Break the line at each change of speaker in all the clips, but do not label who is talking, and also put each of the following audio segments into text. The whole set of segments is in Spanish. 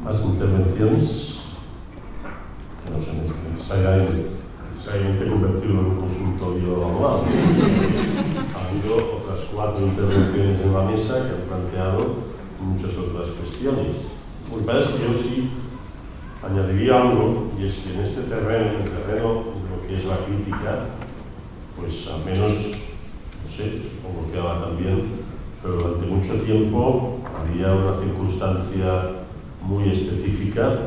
Más intervenciones, que no son necesariamente convertirlo en un consultorio abogado. Ha habido otras 4 intervenciones en la mesa que han planteado muchas otras cuestiones. Lo que pasa es que yo sí añadiría algo, y es que en este terreno, en el terreno de lo que es la crítica, pues al menos, no sé, supongo que ahora también, pero durante mucho tiempo había una circunstancia muy específica,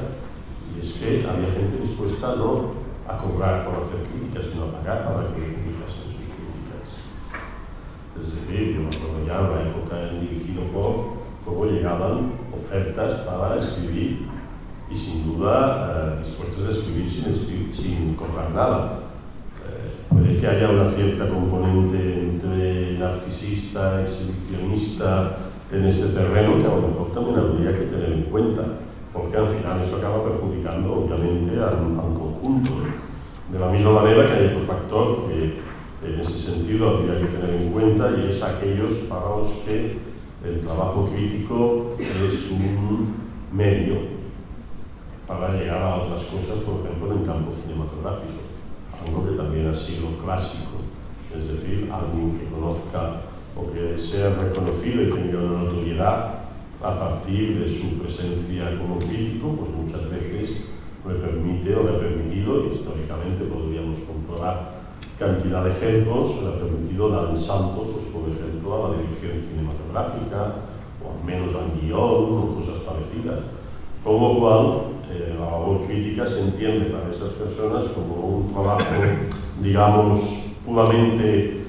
y es que había gente dispuesta no a cobrar por hacer críticas, sino a pagar para que publicasen sus críticas. Es decir, yo me acuerdo ya en la época en dirigido por cómo llegaban ofertas para escribir y sin duda dispuestos a escribir sin cobrar nada. Puede que haya una cierta componente entre narcisista, exhibicionista en este terreno que a lo mejor también habría que tener en cuenta, porque al final eso acaba perjudicando obviamente al conjunto. De la misma manera que hay otro factor que en ese sentido habría que tener en cuenta, y es aquellos para los que el trabajo crítico es un medio para llegar a otras cosas, por ejemplo, en el campo cinematográfico, algo que también ha sido clásico, es decir, alguien que conozca o que sea reconocido y tenga una notoriedad a partir de su presencia como crítico, pues muchas veces le permite o le ha permitido, y históricamente podríamos comprobar cantidad de ejemplos, le ha permitido dar el salto, pues, por ejemplo, a la dirección cinematográfica, o al menos al guión, o cosas parecidas. Con lo cual, la labor crítica se entiende para estas personas como un trabajo, digamos, puramente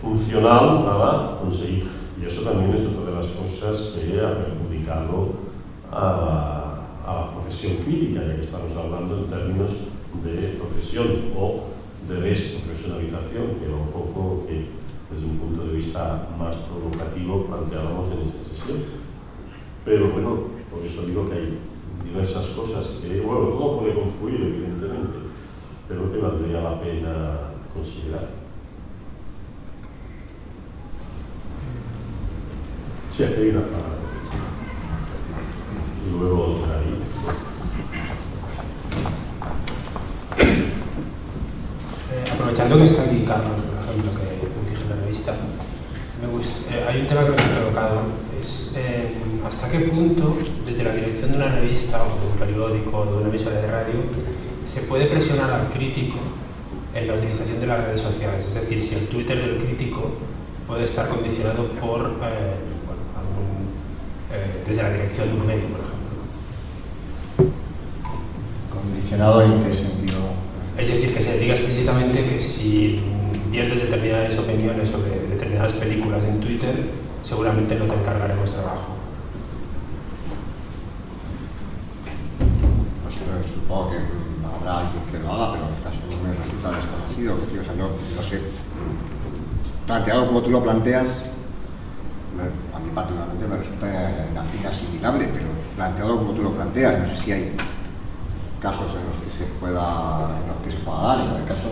funcional para conseguir. Y eso también es otra de las cosas que ha perjudicado a la profesión crítica, ya que estamos hablando en términos de profesión o de desprofesionalización, que era un poco que desde un punto de vista más provocativo planteábamos en esta sesión. Pero bueno, por eso digo que hay diversas cosas que, bueno, todo puede confluir evidentemente, pero que valdría la pena considerar. Sí, aquí hay una palabra. Y luego otra ahí.
Aprovechando que está aquí Carlos, por ejemplo, que dirige la revista, hay un tema que me ha provocado, es hasta qué punto, desde la dirección de una revista o de un periódico o de una emisora de radio, se puede presionar al crítico en la utilización de las redes sociales. Es decir, si el Twitter del crítico puede estar condicionado por desde la dirección de un medio, por ejemplo.
¿Condicionado en qué sentido?
Es decir, que se diga explícitamente que si viertes determinadas opiniones sobre determinadas películas en Twitter, seguramente no te encargaremos trabajo.
Pues supongo que habrá alguien que lo haga, pero en el caso no me resulta desconocido. O sea, no sé. Planteado como tú lo planteas, a mí particularmente me resulta inasimilable, pero planteado como tú lo planteas, no sé si hay casos en los que se pueda dar. En el caso,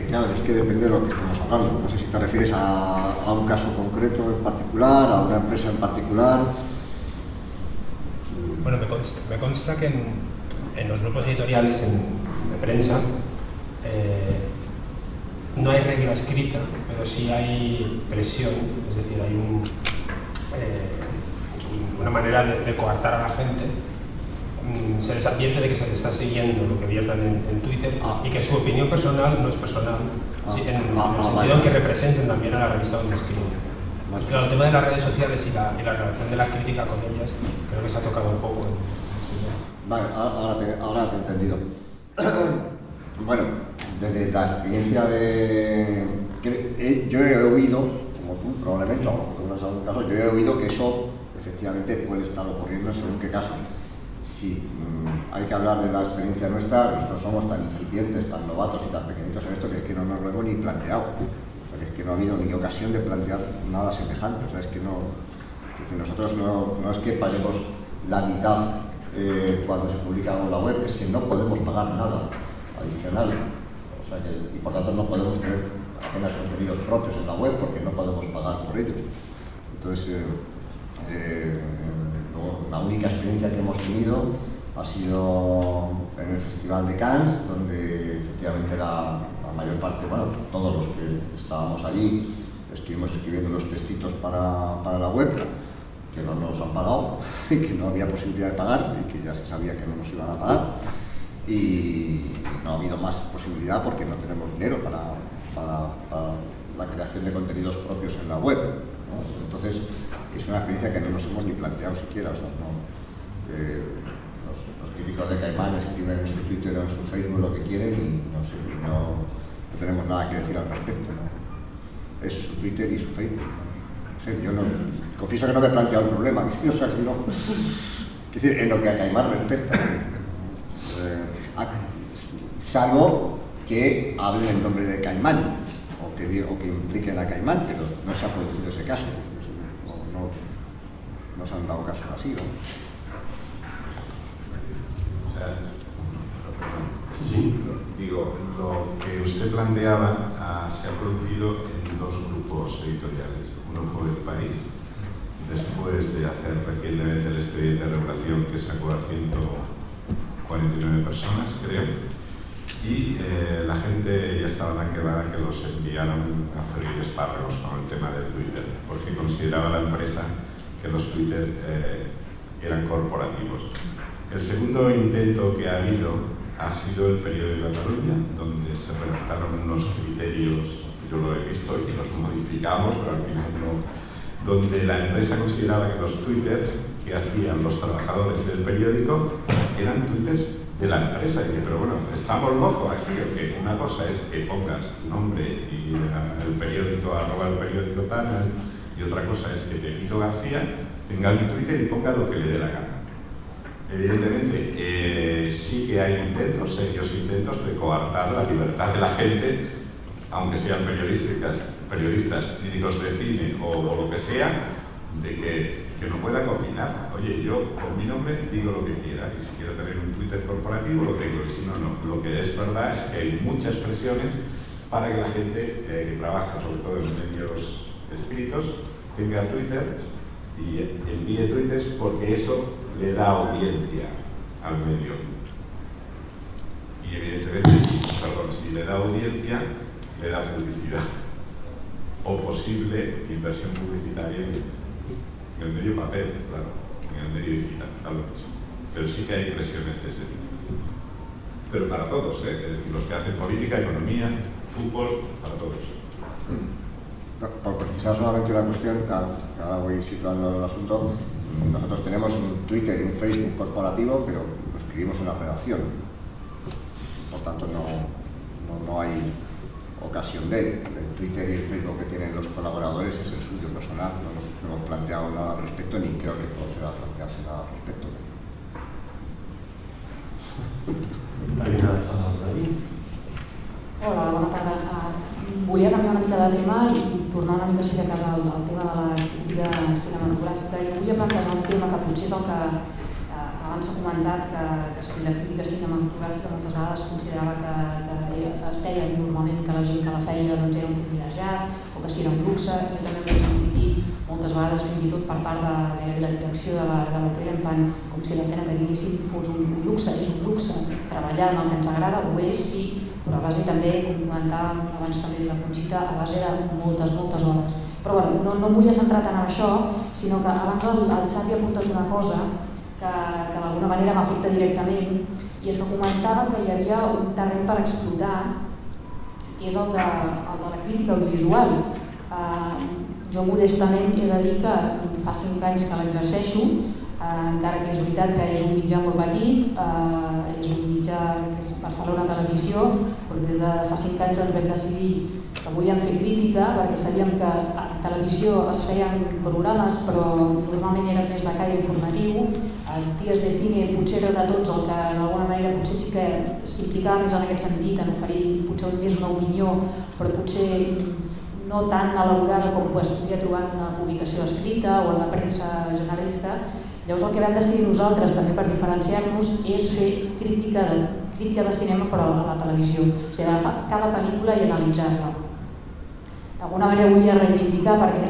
claro, es que depende de lo que estemos hablando. No sé si te refieres a un caso concreto en particular, a una empresa en particular.
Bueno, me consta que en los grupos editoriales de prensa no hay regla escrita, pero sí hay presión, es decir, hay una manera de coartar a la gente. Se les advierte de que se les está siguiendo lo que viertan en Twitter y que su opinión personal no es personal, en el sentido en que representen también a la revista donde escriben. Claro, el tema de las redes sociales y la relación de la crítica con ellas creo que se ha tocado un poco en este tema.
Vale, ahora te he entendido. Bueno, desde la experiencia yo he oído, como tú probablemente, o como tú no has dado un caso, yo he oído que eso efectivamente puede estar ocurriendo según qué caso. Si hay que hablar de la experiencia nuestra, nosotros somos tan incipientes, tan novatos y tan pequeñitos en esto que es que no nos lo hemos ni planteado. Porque es que no ha habido ni ocasión de plantear nada semejante. O sea, es que nosotros no es que paguemos la mitad cuando se publica algo en la web, es que no podemos pagar nada adicional. O sea y por tanto no podemos tener apenas contenidos propios en la web porque no podemos pagar por ellos. Entonces, luego, la única experiencia que hemos tenido ha sido en el Festival de Cannes, donde efectivamente la mayor parte, bueno, todos los que estábamos allí, estuvimos escribiendo los textitos para la web, que no nos han pagado, que no había posibilidad de pagar y que ya se sabía que no nos iban a pagar. Y no ha habido más posibilidad porque no tenemos dinero para la creación de contenidos propios en la web, ¿no? Entonces, es una experiencia que no nos hemos ni planteado siquiera. O sea, los críticos de Caimán escriben en su Twitter o en su Facebook lo que quieren y no tenemos nada que decir al respecto, ¿no? Es su Twitter y su Facebook. No sé, yo no, confieso que no me he planteado el problema, o sea, que no, es decir, en lo que a Caimán respecta, salvo que hablen en nombre de Caimán o que impliquen a Caimán, pero no se ha producido ese caso, no se han dado casos así, ¿no?
Sí.
Digo, lo que usted planteaba se ha producido en dos grupos editoriales. Uno fue El País, después de hacer recientemente el expediente de regulación que sacó a 149 personas, creo, y la gente ya estaba tan quebrada que los enviaron a freír espárragos con el tema del Twitter, porque consideraba la empresa que los Twitter eran corporativos. El segundo intento que ha habido ha sido el Periódico de Cataluña, donde se redactaron unos criterios, yo lo he visto y los modificamos, pero al final no, donde la empresa consideraba que los twitters que hacían los trabajadores del periódico eran twitters de la empresa. Y dije, pero bueno, estamos locos aquí, porque una cosa es que pongas tu nombre y el periódico, @ el periódico tal, y otra cosa es que Pepito García tenga un Twitter y ponga lo que le dé la gana. Evidentemente, sí que hay intentos, serios intentos de coartar la libertad de la gente, aunque sean periodistas, críticos de cine o lo que sea, de que no puedan opinar. Oye, yo con mi nombre digo lo que quiera, y si quiero tener un Twitter corporativo lo tengo, y si no, no. Lo que es verdad es que hay muchas presiones para que la gente que trabaja, sobre todo en medios escritos, tenga Twitter y envíe tweets, porque eso le da audiencia al medio. Y evidentemente, si le da audiencia, le da publicidad o posible inversión publicitaria en el medio papel, claro, en el medio digital, tal vez. Pero sí que hay presiones de ese tipo. Pero para todos, es decir, los que hacen política, economía, fútbol, para todos.
Por precisar solamente una cuestión, ahora voy situando el asunto. Nosotros tenemos un Twitter y un Facebook corporativo, pero lo escribimos en la redacción. Por tanto, no hay ocasión de. El Twitter y el Facebook que tienen los colaboradores es el suyo personal. No nos hemos planteado nada al respecto, ni creo que proceda a plantearse nada al respecto.
Hola, bona tarda. Volia canviar una mica de tema i tornar una mica, si de cas, al tema de la crítica cinematogràfica. I volia plantejar un tema que potser és el que abans s'ha comentat, que si la crítica cinematogràfica moltes vegades considerava que es deia normalment que la gent que la feia doncs, era un privilegiat o que si era un luxe. Jo també m'ho he sentit dir moltes vegades, fins i tot per part de la direcció de la Trempan, com si la feina que diríssim fos un luxe. És un luxe treballar en el que ens agrada, ho és, sí, però a base també, com comentàvem abans també la Conxita, a base de moltes hores. Però bueno, no em volia centrar tant en això, sinó que abans el Xavi ha apuntat una cosa que d'alguna manera m'afecta directament, i és que comentava que hi havia un terreny per explotar, que és el de la crítica audiovisual. Jo modestament he de dir que fa 5 anys que l'exerceixo, encara que és veritat que és un mitjà molt petit, és un mitjà que és Barcelona Televisió, però des de fa 5 anys ens vam decidir que volíem fer crítica, perquè sabíem que a televisió es feien programes, però normalment eren més de caire informatiu. Dies de Cine potser era de tots el que d'alguna manera potser sí que s'implicava més en aquest sentit, en oferir potser més una opinió, però potser no tan elaborada com es podria trobar en una publicació escrita o en la premsa generalista. Llavors el que vam decidir nosaltres, també per diferenciar-nos, és fer crítica de cinema però a la televisió, o sigui, agafar cada pel·lícula i analitzar-la. D'alguna manera volia reivindicar, perquè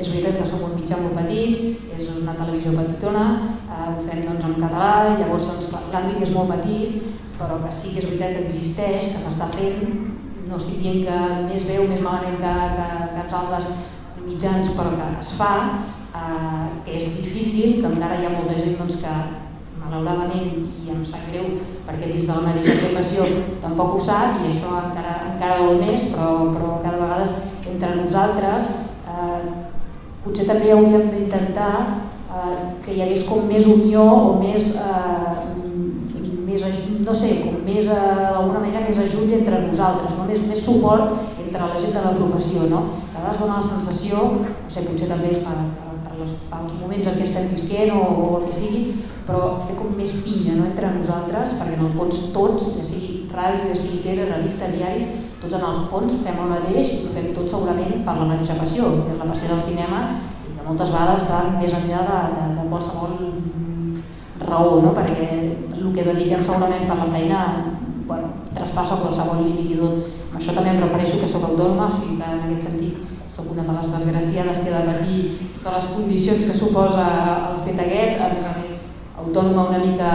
és veritat que som un mitjà molt petit, és una televisió petitona, ho fem doncs, en català, llavors doncs, l'àmbit és molt petit, però que sí que és veritat que existeix, que s'està fent, no estic dient que més bé o més malament que els altres mitjans, però que es fa, que és difícil, que encara hi ha molta gent doncs, que malauradament, i em sap greu perquè dins de la mateixa professió tampoc ho sap i això encara dol més, però cada vegada entre nosaltres potser també hauríem d'intentar que hi hagués com més unió o més, no sé, com més, d'alguna manera més ajuts entre nosaltres, no? més suport entre la gent de la professió. No? A vegades dona la sensació, no sé, potser també és pels moments en què estem visquent o el que sigui, però fer com més pinya, no? Entre nosaltres, perquè en el fons tots, ja sigui ràdio, ja sigui tele, revista, diaris, tots en el fons fem el mateix i ho fem tots segurament per la mateixa passió, que és la passió del cinema i que moltes vegades va més enllà de qualsevol raó, no? Perquè el que dediquem segurament per la feina traspassa qualsevol límit i tot. Amb això també em refereixo que soc autònoma, o sigui que en aquest sentit soc una de les desgraciades que ha de patir totes les condicions que suposa el fet aquest, a més autònoma una mica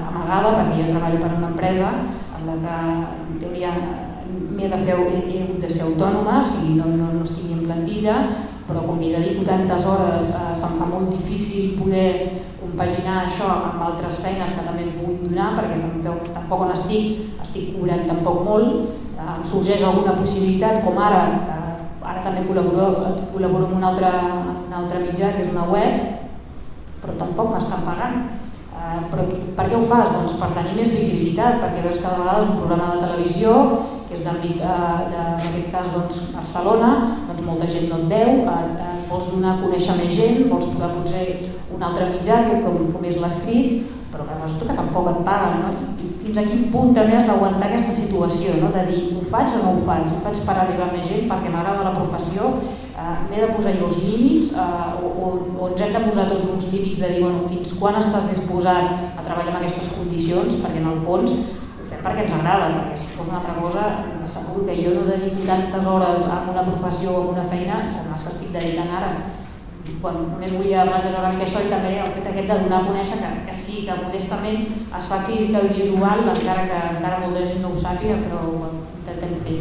amagada, perquè jo treballo per una empresa en la que en teoria he hagut de ser autònoma, o sigui, no estic ni en plantilla, però com hi dedico tantes hores se'm fa molt difícil poder compaginar això amb altres feines que també em puguin donar, perquè tampoc on estic cobrant tampoc molt, em sorgeix alguna possibilitat, com ara també col·laboro amb un altre mitjà, que és una web, però tampoc m'estan pagant. Però per què ho fas? Doncs per tenir més visibilitat, perquè veus cada vegada un programa de televisió, que és d'àmbit, en aquest cas, Barcelona, doncs molta gent no et veu, vols donar a conèixer més gent, vols trobar potser un altre mitjà, com és l'escrit, però que resulta que tampoc et paguen. No? I fins a quin punt també has d'aguantar aquesta situació, no? De dir, ho faig o no ho faig per arribar a més gent, perquè m'agrada la professió, m'he de posar jo els límits, o ens hem de posar tots uns límits de dir, fins quan estàs disposat a treballar en aquestes condicions, perquè en el fons ho fem perquè ens agrada, perquè si fos una altra cosa, t'asseguro que jo no dedico tantes hores a una professió o a una feina com les que estic dedicant ara. Només volia plantejar una mica això i també el fet aquest de donar a conèixer que sí, que modestament es fa crítica audiovisual, encara que encara molta gent no ho sàpiga, però ho intentem fer.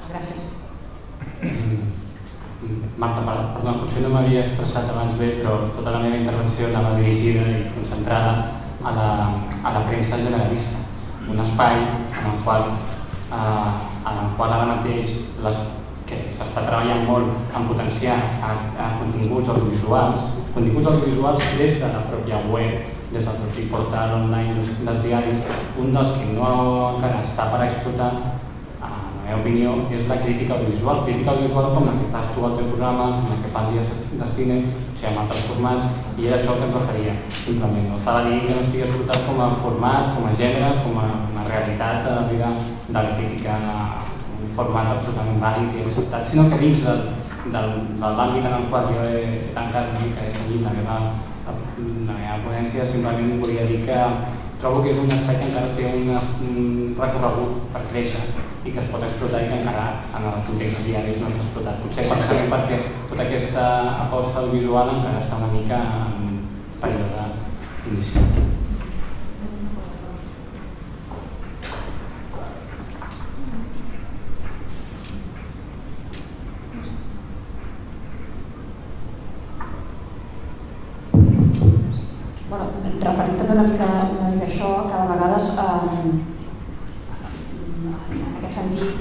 Gràcies.
Marta, perdó, potser no m'havia expressat abans bé, però tota la meva intervenció anava dirigida i concentrada a la premsa generalista, un espai en el qual ara mateix que s'està treballant molt en potenciar continguts audiovisuals des de la pròpia web, des del propi portal online dels diaris. Un dels que encara està per explotar, en la meva opinió, és la crítica audiovisual com la que fas tu al teu programa, com la que fan dies de cine, o sigui, amb altres formats, i era això que em referia, simplement. No estava dient que no estigui explotat com a format, com a gènere, com a realitat de la crítica, un format absolutament vàlid i acceptat, sinó que dins de l'àmbit en el qual jo he tancat una mica, he seguit la meva ponència, simplement volia dir que trobo que és un espai que encara té un recorregut per créixer i que es pot explotar i que encara en el context diaris no s'ha explotat. Potser precisament perquè tota aquesta aposta audiovisual encara està una mica en període inicial.
Referint també una mica a això, cada vegades en aquest sentit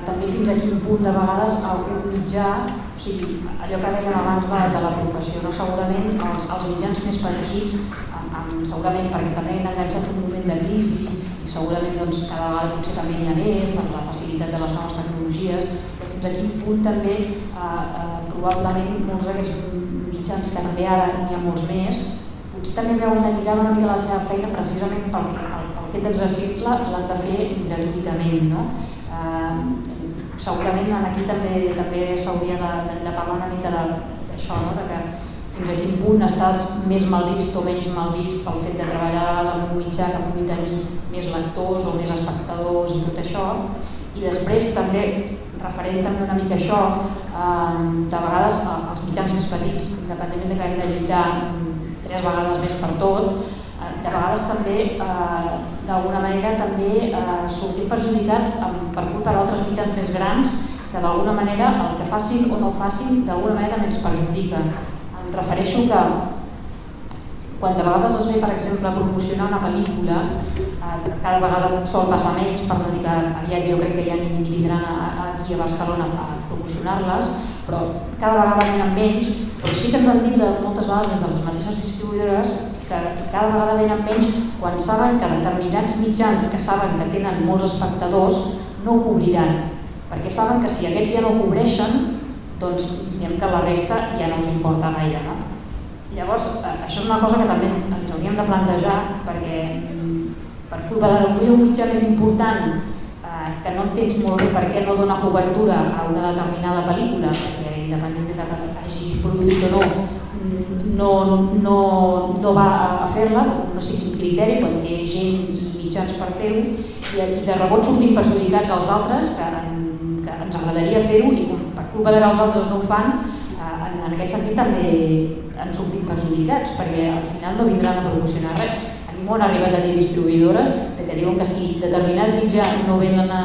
també fins a quin punt de vegades un mitjà, o sigui, allò que dèiem abans de la professió, no? Segurament els mitjans més petits, segurament perquè també han enganxat un moment de crisi i segurament cada vegada potser també n'hi ha més per la facilitat de les noves tecnologies, però fins a quin punt també probablement molts d'aquests mitjans que també ara n'hi ha molts més, potser també veuen de lligar una mica la seva feina precisament pel fet d'exercir-la l'han de fer gratuïtament, no? Segurament aquí també s'hauria de parlar una mica d'això, no? De que fins a quin punt estàs més mal vist o menys mal vist pel fet de treballar en un mitjà que pugui tenir més lectors o més espectadors i tot això. I després també referent també una mica això, de vegades els mitjans més petits, independentment de que hem de lluitar 3 vegades més per tot, de vegades també, d'alguna manera, també sortim perjudicats per culpa d'altres mitjans més grans que d'alguna manera el que facin o no facin d'alguna manera també ens perjudica. Em refereixo que quan de vegades es ve, per exemple, promocionar una pel·lícula, cada vegada sol passar menys, per no dir que aviat jo crec que ja ni vindran aquí a Barcelona a promocionar-les, però cada vegada venen menys, però sí que ens han dit moltes vegades des de les mateixes distribuïdores que cada vegada venen menys quan saben que determinats mitjans que saben que tenen molts espectadors no ho cobriran, perquè saben que si aquests ja no ho cobreixen, doncs diguem que la resta ja no us importa gaire, no? Llavors, això és una cosa que també ens hauríem de plantejar, perquè per culpa de un mitjà més important que no entens molt bé per què no dona cobertura a una determinada pel·lícula, perquè independentment de que hagi produït o no va a fer-la, no sigui un criteri, quan té gent i mitjans per fer-ho, i de rebot sortim perjudicats als altres, que ens agradaria fer-ho, i per culpa de que els altres no ho fan, en aquest sentit també han sortit perjudicats, perquè al final no vindran a promocionar res. A mi m'ho han arribat a dir distribuïdores que diuen que si determinat mitjà no venen a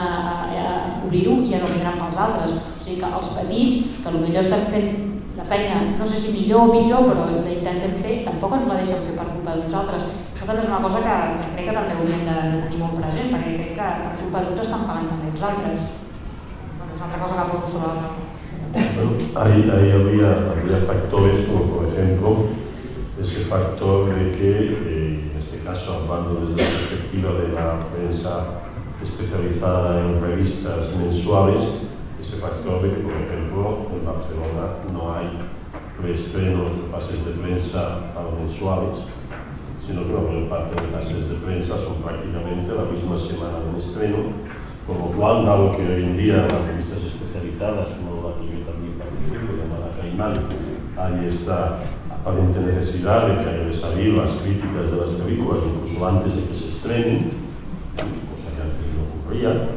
obrir-ho, ja no vindran pels altres. O sigui que els petits, que potser estan fent la feina, no sé si millor o pitjor, però la intentem fer, tampoc ens la deixen fer per culpa d'uns altres. Això també és una cosa que crec que també hauríem de tenir molt present, perquè crec que per culpa d'uns estan pagant també els altres. És una altra cosa que poso sobre la taula.
Bueno, ahí habría factores como por ejemplo ese factor de que, en este caso hablando desde la perspectiva de la prensa especializada en revistas mensuales, ese factor de que por ejemplo en Barcelona no hay preestrenos o pases de prensa mensuales, sino que la mayor parte de pases de prensa son prácticamente la misma semana del estreno, con lo cual, dado que hoy en día las revistas especializadas, como la que yo también participo, llamada Caimán, hay esta aparente necesidad de que haya de salir las críticas de las películas incluso antes de que se estrenen, cosa que antes no ocurría,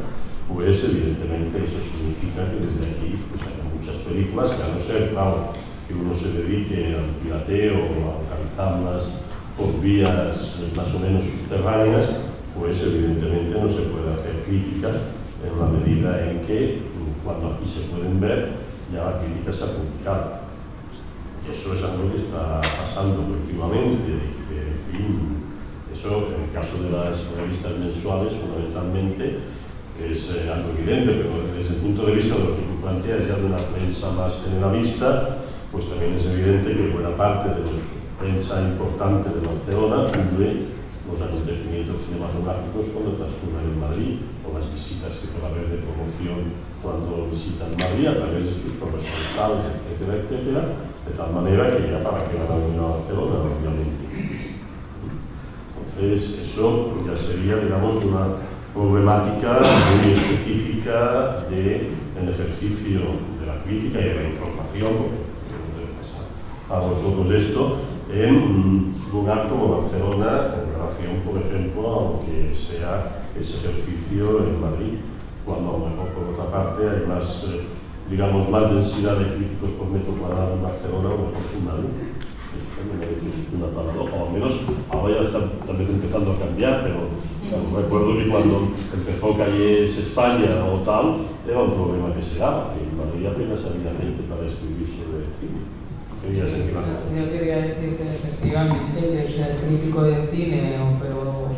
pues evidentemente eso significa que desde aquí pues, hay muchas películas que, a no ser, claro, que uno se dedique al pirateo o a localizarlas por vías más o menos subterráneas, pues evidentemente no se puede hacer crítica en la medida en que cuando aquí se pueden ver ya la crítica se ha publicado. Y eso es algo que está pasando continuamente, en fin, eso en el caso de las revistas mensuales fundamentalmente es algo evidente, pero desde el punto de vista de lo que tú planteas ya de una prensa más generalista, pues también es evidente que buena parte de la prensa importante de Barcelona cubre los acontecimientos cinematográficos cuando transcurren en Madrid, o las visitas que puede haber de promoción cuando visitan Madrid a través de sus corresponsales, etcétera, etcétera, de tal manera que ya para qué van a venir a Barcelona, obviamente. Entonces, eso ya sería, digamos, una problemática muy específica del ejercicio de la crítica y de la información, porque nos debe pasar a vosotros esto, en un lugar como Barcelona en relación, por ejemplo, a lo que sea ese ejercicio en Madrid, cuando a lo mejor por otra parte hay más, digamos, más densidad de críticos por metro cuadrado en Barcelona o mejor que en Madrid. Eso también es una paradoja, o al menos ahora ya está tal vez empezando a cambiar, pero recuerdo que cuando empezó Calles España o tal, era un problema que se daba, que en Madrid apenas había gente para escribir sobre el cine.
Yo quería decir que efectivamente que ser crítico de cine o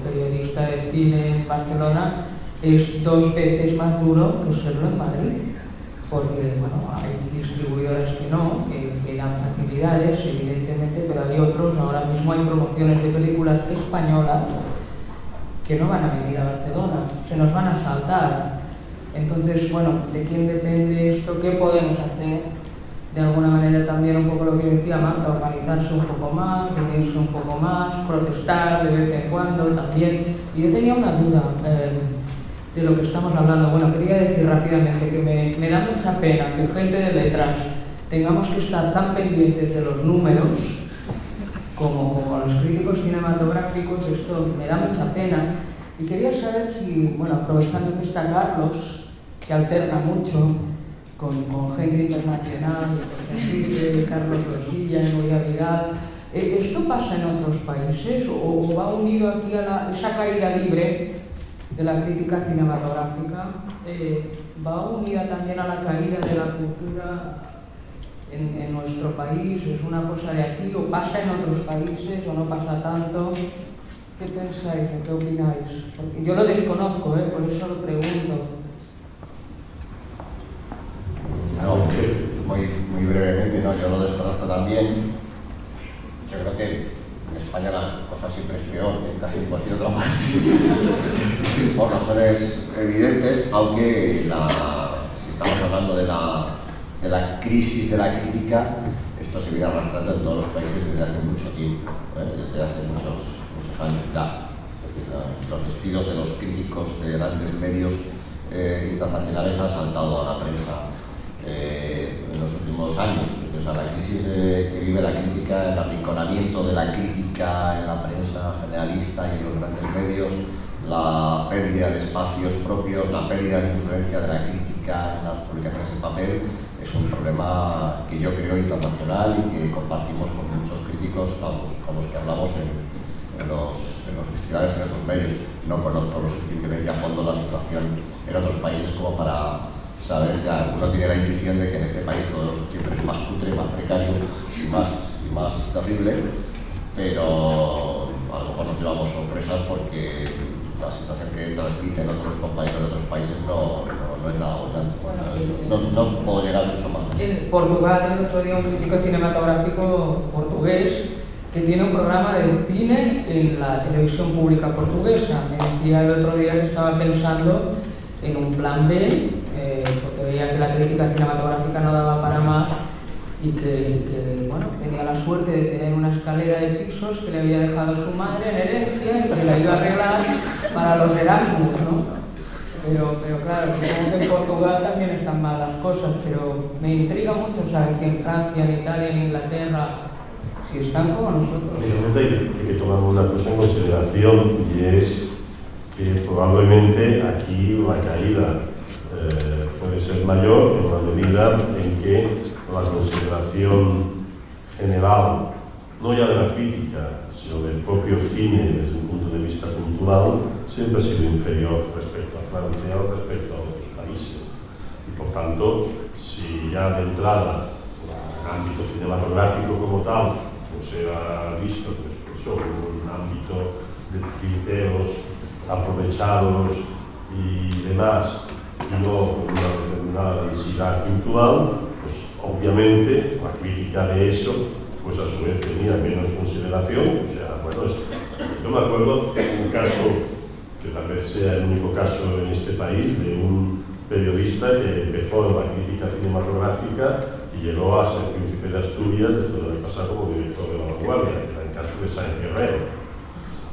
periodista de cine en Barcelona es 2 veces más duro que serlo en Madrid, porque bueno, hay distribuidores que no, que dan facilidades, evidentemente, pero hay otros, ahora mismo hay promociones de películas españolas que no van a venir a Barcelona, se nos van a saltar. Entonces, bueno, ¿de quién depende esto? ¿Qué podemos hacer? De alguna manera también un poco lo que decía Marta, organizarse un poco más, reunirse un poco más, protestar de vez en cuando también. Y yo tenía una duda de lo que estamos hablando. Bueno, quería decir rápidamente que me da mucha pena que gente de letras tengamos que estar tan pendientes de los números como los críticos cinematográficos. Esto me da mucha pena. Y quería saber si, bueno, aprovechando que está Carlos, que alterna mucho, con gente internacional, por ejemplo, Carlos Rosilla, Nuria Vidal. ¿Esto pasa en otros países o va unido aquí a esa caída libre de la crítica cinematográfica? ¿Va unida también a la caída de la cultura en nuestro país? ¿Es una cosa de aquí o pasa en otros países o no pasa tanto? ¿Qué pensáis o qué opináis? Porque yo lo desconozco, por eso lo pregunto.
No, muy brevemente, ¿no? Yo lo desconozco también. Yo creo que en España la cosa siempre es peor que en casi cualquier otra parte, por razones evidentes, aunque si estamos hablando de la crisis de la crítica, esto se viene arrastrando en todos los países desde hace mucho tiempo, desde hace muchos años ya. Es decir, los despidos de los críticos de grandes medios internacionales han saltado a la prensa en los últimos años. O sea, la crisis que vive la crítica, el arrinconamiento de la crítica en la prensa generalista y en los grandes medios, la pérdida de espacios propios, la pérdida de influencia de la crítica en las publicaciones en papel, es un problema que yo creo internacional y que compartimos con muchos críticos con los que hablamos en los festivales, en otros medios. No conozco lo suficientemente a fondo la situación en otros países como para saber. Ya uno tiene la intuición de que en este país todo siempre es más cutre, más precario y más terrible, pero a lo mejor nos llevamos sorpresas porque la situación que transmiten otros compañeros de otros países no es nada buena. No puedo llegar mucho más.
En Portugal, el otro día, un crítico cinematográfico portugués que tiene un programa de cine en la televisión pública portuguesa. Me decía el otro día que estaba pensando en un plan B, porque veía que la crítica cinematográfica no daba para más y que bueno, tenía la suerte de tener una escalera de pisos que le había dejado su madre en herencia y que la iba a arreglar para los Erasmus, ¿no? Pero claro, supongo que en Portugal también están mal las cosas, pero me intriga mucho saber si en Francia, en Italia, en Inglaterra, si están como nosotros.
Hay que tomar una cosa en consideración y es que probablemente aquí la caída puede ser mayor en la medida en que la consideración general, no ya de la crítica, sino del propio cine desde un punto de vista cultural, siempre ha sido inferior respecto a Francia o respecto a otros países. Y por tanto, si ya de entrada el ámbito cinematográfico como tal pues era visto como un ámbito de criterios aprovechados y demás, y no con una determinada densidad cultural, pues obviamente la crítica de eso, pues a su vez tenía menos consideración. O sea, bueno, yo me acuerdo de un caso, que tal vez sea el único caso en este país, de un periodista que empezó en la crítica cinematográfica y llegó a ser príncipe de Asturias después de haber pasado como director de La Vanguardia, que era el caso de Sáenz Guerrero.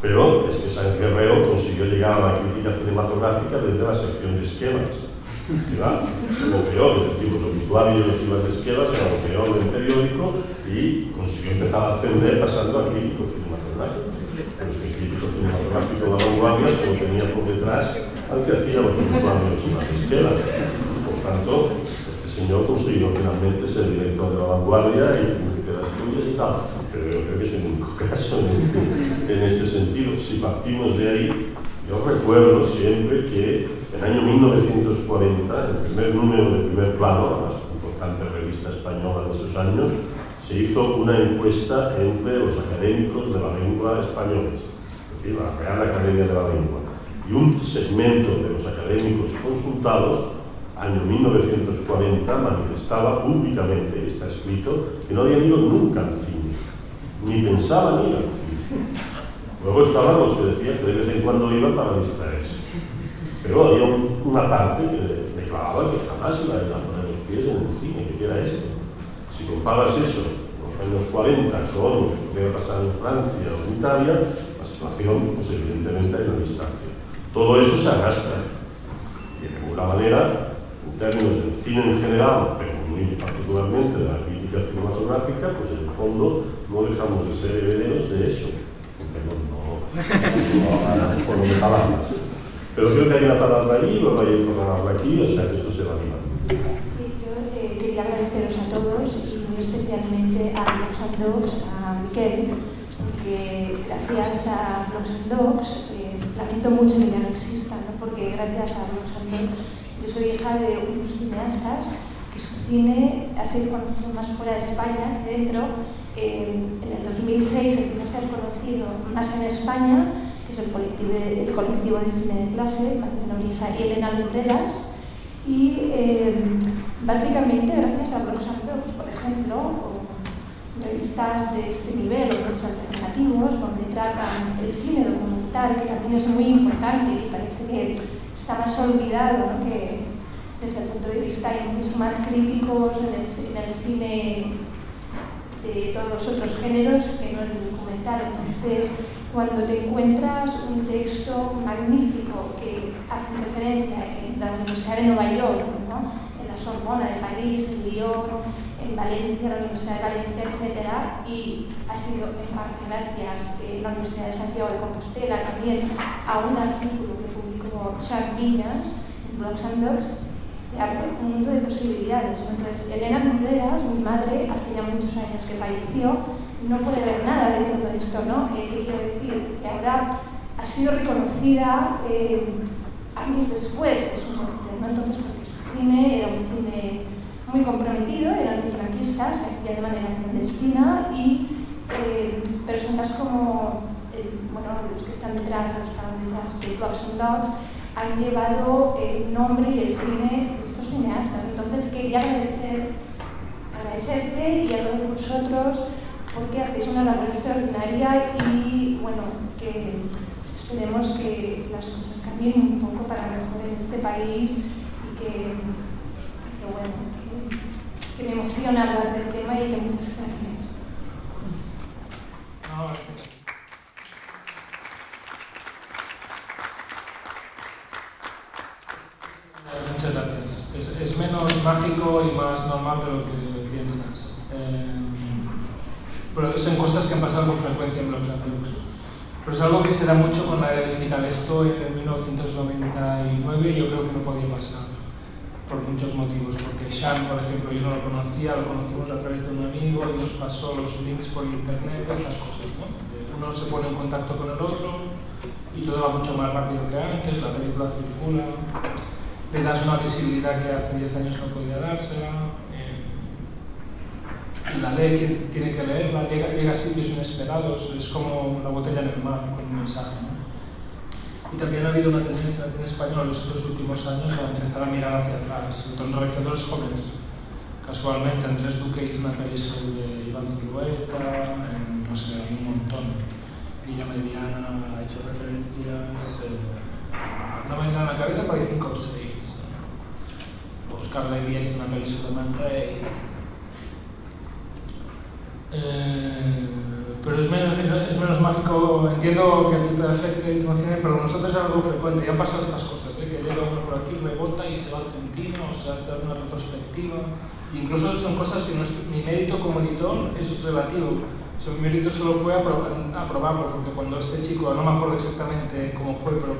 Pero es que Sáenz Guerrero consiguió llegar a la crítica cinematográfica desde la sección de esquemas, ¿verdad? Lo peor, es decir, los obituarios y los libros de esquemas era lo peor del periódico y consiguió empezar a ascender pasando a crítico cinematográfico. Pero es que el crítico cinematográfico de La Vanguardia solo tenía por detrás al que hacía los obituarios y las esquemas. Por tanto, este señor consiguió finalmente ser director de La Vanguardia y príncipe de Asturias y tal. Pero yo creo que es el único caso en este sentido. Si partimos de ahí, yo recuerdo siempre que en el año 1940, el primer número de Primer Plano, la más importante revista española de esos años, se hizo una encuesta entre los académicos de la lengua españoles, es decir, la Real Academia de la Lengua. Y un segmento de los académicos consultados, año 1940, manifestaba públicamente, está escrito, que no había ido nunca al cine, ni pensaban ir al cine. Luego estaban los que decían que de vez en cuando iban para distraerse. Pero había una parte que declaraba que jamás iba a poner los pies en el cine, que era esto. Si comparas eso, los años 40, con lo que podía pasar en Francia o en Italia, la situación, pues evidentemente hay una distancia. Todo eso se arrastra. Y de alguna manera, en términos del cine en general, pero muy particularmente de la crítica cinematográfica, pues en el fondo no dejamos de ser herederos de eso. Perdón, no de palabras. Pero creo que hay una palabra allí, luego hay otra palabra aquí, o sea que esto se va animando.
Sí, yo especialmente a Blogs and Dogs, a Miquel, porque gracias a Blogs and Dogs, lamento mucho que ya no exista, ¿no? Porque gracias a Blogs and Dogs yo soy hija de unos cineastas que su cine ha sido conocido más fuera de España que dentro. En el 2006 el cine se ha conocido más en España, que es el colectivo de cine de clase, Marina Orisa y Elena Lumbreras, y básicamente gracias a Blogs and Dogs, por ejemplo, o revistas de este nivel o blogs alternativos donde tratan el cine documental, que también es muy importante y parece que está más olvidado, ¿no? Que desde el punto de vista hay mucho más críticos en el cine de todos los otros géneros que no el documental. Entonces, cuando te encuentras un texto magnífico que hace referencia en la Universidad de Nueva York, ¿no? En la Sorbona de París, en Lyon, en Valencia, la Universidad de Valencia, etc., y ha sido en parte gracias a la Universidad de Santiago de Compostela también a un artículo que publicó Xavi Viñas en Blogs and Dogs, te abre un mundo de posibilidades. Entonces, Elena Lumbreras, mi madre, hace ya muchos años que falleció, no puede ver nada de todo esto, ¿no? Quiero decir que ahora ha sido reconocida años después de su muerte, ¿no? Entonces, porque su cine era un cine muy comprometido, eran antifranquistas, se hacía de manera clandestina y personas como, los que están detrás, de Blogs and Dogs, han llevado el nombre y el cine de estos cineastas. Entonces quería agradecerte y a todos vosotros porque hacéis una labor extraordinaria y bueno, que esperemos que las cosas cambien un poco para mejor en este país y que me emociona hablar del tema y que muchas gracias.
Muchas gracias. Es menos mágico y más normal de lo que piensas. Pero son cosas que han pasado con frecuencia en Blogs and Dogs. Pero es algo que se da mucho con la era digital. Esto en 1999 yo creo que no podía pasar, por muchos motivos. Porque Sean, por ejemplo, yo no lo conocía, lo conocimos a través de un amigo y nos pasó los links por internet, estas cosas, ¿no? Uno se pone en contacto con el otro y todo va mucho más rápido que antes, la película circula, le das una visibilidad que hace 10 años no podía dársela, y la lee quien tiene que leerla, llega a sitios inesperados, es como la botella en el mar con un mensaje, ¿no? Y también ha habido una tendencia en el cine español en estos últimos años a empezar a mirar hacia atrás, sobre todo realizadores jóvenes. Casualmente Andrés Duque hizo una peli sobre Iván Zulueta, no sé, hay un montón. Villa Mediana ha hecho referencias, no me entra en la cabeza, pero hay 5 o 6. Oscar Levía hizo una peli sobre Man Ray. Pero es menos mágico. Entiendo que a ti te afecte y te emocione, pero nosotros es algo frecuente. Ya han pasado estas cosas, que llega uno por aquí, rebota y se va a Argentina, o se hace una retrospectiva. E incluso son cosas que mi mérito como editor es relativo. Mi mérito solo fue aprobarlo, porque cuando este chico, no me acuerdo exactamente cómo fue, pero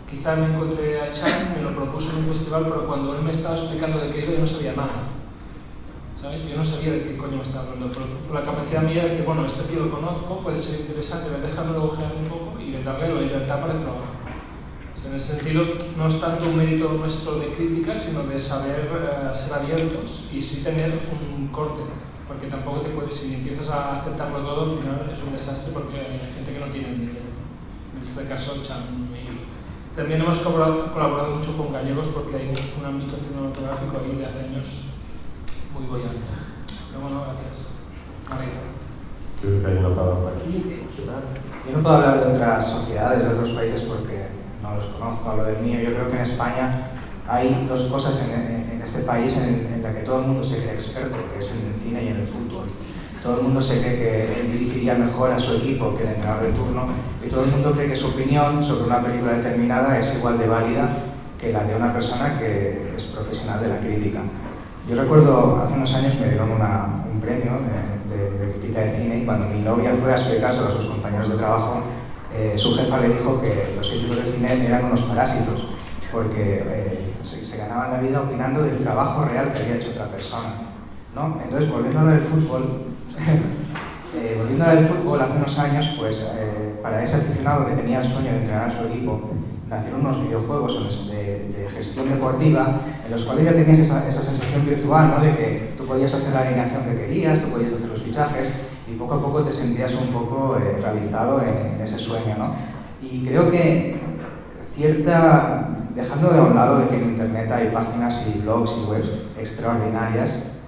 quizá me encontré a Chan, me lo propuso en un festival, pero cuando él me estaba explicando de qué iba, yo no sabía nada. ¿Sabes? Yo no sabía de qué coño me estaba hablando, pero fue la capacidad mía de decir, bueno, este tío lo conozco, puede ser interesante, déjame ojear un poco y de darle la libertad para que lo haga. O sea, en ese sentido, no es tanto un mérito nuestro de crítica, sino de saber ser abiertos y sí tener un corte. Porque tampoco te puedes, si empiezas a aceptarlo todo, al final es un desastre porque hay gente que no tiene dinero. En este caso, Chan. Y también hemos colaborado mucho con gallegos porque hay un ámbito cinematográfico ahí de hace años muy bollante. Pero bueno, gracias.
Creo que hay una palabra aquí.
Yo no puedo hablar de otras sociedades, de otros países, porque no los conozco. Hablo del mío. Yo creo que en España hay dos cosas en este país en la que todo el mundo se cree experto, que es en el cine y en el fútbol. Todo el mundo se cree que él dirigiría mejor a su equipo que el entrenador de turno, y todo el mundo cree que su opinión sobre una película determinada es igual de válida que la de una persona que es profesional de la crítica. Yo recuerdo, hace unos años me dieron un premio de crítica de cine, y cuando mi novia fue a explicárselo a sus compañeros de trabajo, su jefa le dijo que los críticos de cine eran unos parásitos, porque se ganaban la vida opinando del trabajo real que había hecho otra persona, ¿no? Entonces, volviendo a lo del fútbol, Volviendo al fútbol, hace unos años, pues para ese aficionado que tenía el sueño de entrenar a su equipo, nacieron unos videojuegos de gestión deportiva en los cuales ya tenías esa sensación virtual, ¿no? De que tú podías hacer la alineación que querías, tú podías hacer los fichajes y poco a poco te sentías un poco realizado en ese sueño, ¿no? Y creo que dejando de un lado de que en Internet hay páginas y blogs y webs extraordinarias,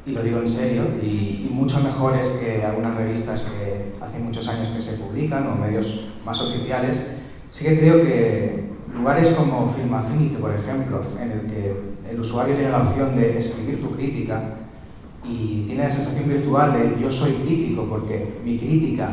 y lo digo en serio, y mucho mejores que algunas revistas que hace muchos años que se publican o medios más oficiales, sí que creo que lugares como Film Affinity, por ejemplo, en el que el usuario tiene la opción de escribir tu crítica y tiene la sensación virtual de yo soy crítico porque mi crítica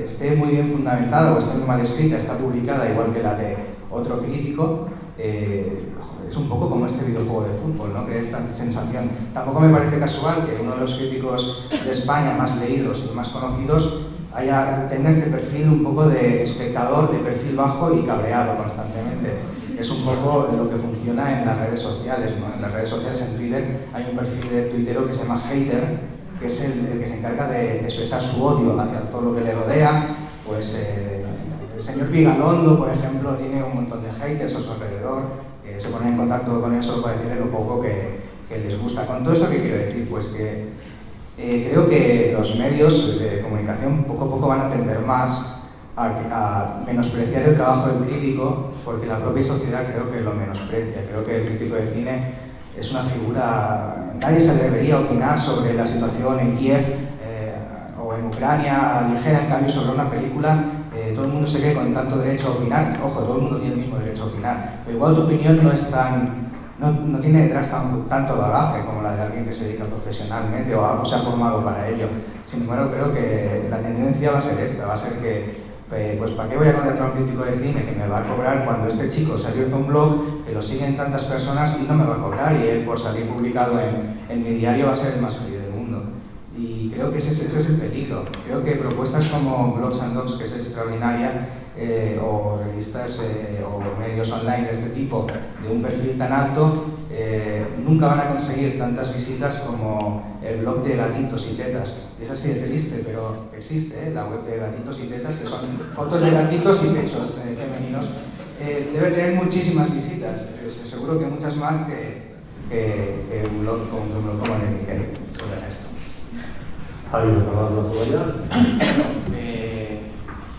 esté muy bien fundamentada o esté muy mal escrita, está publicada igual que la de otro crítico, es un poco como este videojuego de fútbol, ¿no? Crea esta sensación. Tampoco me parece casual que uno de los críticos de España más leídos y más conocidos tenga este perfil un poco de espectador, de perfil bajo y cabreado constantemente. Es un poco lo que funciona en las redes sociales, ¿no? En las redes sociales, en Twitter, hay un perfil de tuitero que se llama Hater, que es el que se encarga de expresar su odio hacia todo lo que le rodea. Pues el señor Vigalondo, por ejemplo, tiene un montón de haters a su alrededor, se ponen en contacto con él solo para decirle lo poco que les gusta. Con todo esto, ¿qué quiero decir? Pues que creo que los medios de comunicación poco a poco van a tender más a menospreciar el trabajo del crítico, porque la propia sociedad creo que lo menosprecia. Creo que el crítico de cine es una figura... Nadie se atrevería a opinar sobre la situación en Kiev o en Ucrania ligera, en cambio sobre una película todo el mundo se cree con tanto derecho a opinar. Ojo, todo el mundo tiene el mismo derecho a opinar, pero igual tu opinión no tiene detrás tanto bagaje como la de alguien que se dedica profesionalmente o se ha formado para ello. Sin embargo, creo que la tendencia va a ser esta, va a ser que pues ¿para qué voy a contratar a un crítico de cine que me va a cobrar cuando este chico se ha abierto un blog, que lo siguen tantas personas y no me va a cobrar, y él por salir publicado en mi diario va a ser el más feliz del mundo? Y creo que ese es el peligro. Creo que propuestas como Blogs and Dogs, que es extraordinaria, o revistas o medios online de este tipo, de un perfil tan alto, nunca van a conseguir tantas visitas como el blog de Gatitos y Tetas. Es así de triste, pero existe, la web de Gatitos y Tetas, que son fotos de gatitos y pechos femeninos. Debe tener muchísimas visitas, seguro que muchas más que un blog como el de Miquel sobre esto.
¿Hay una palabra todavía?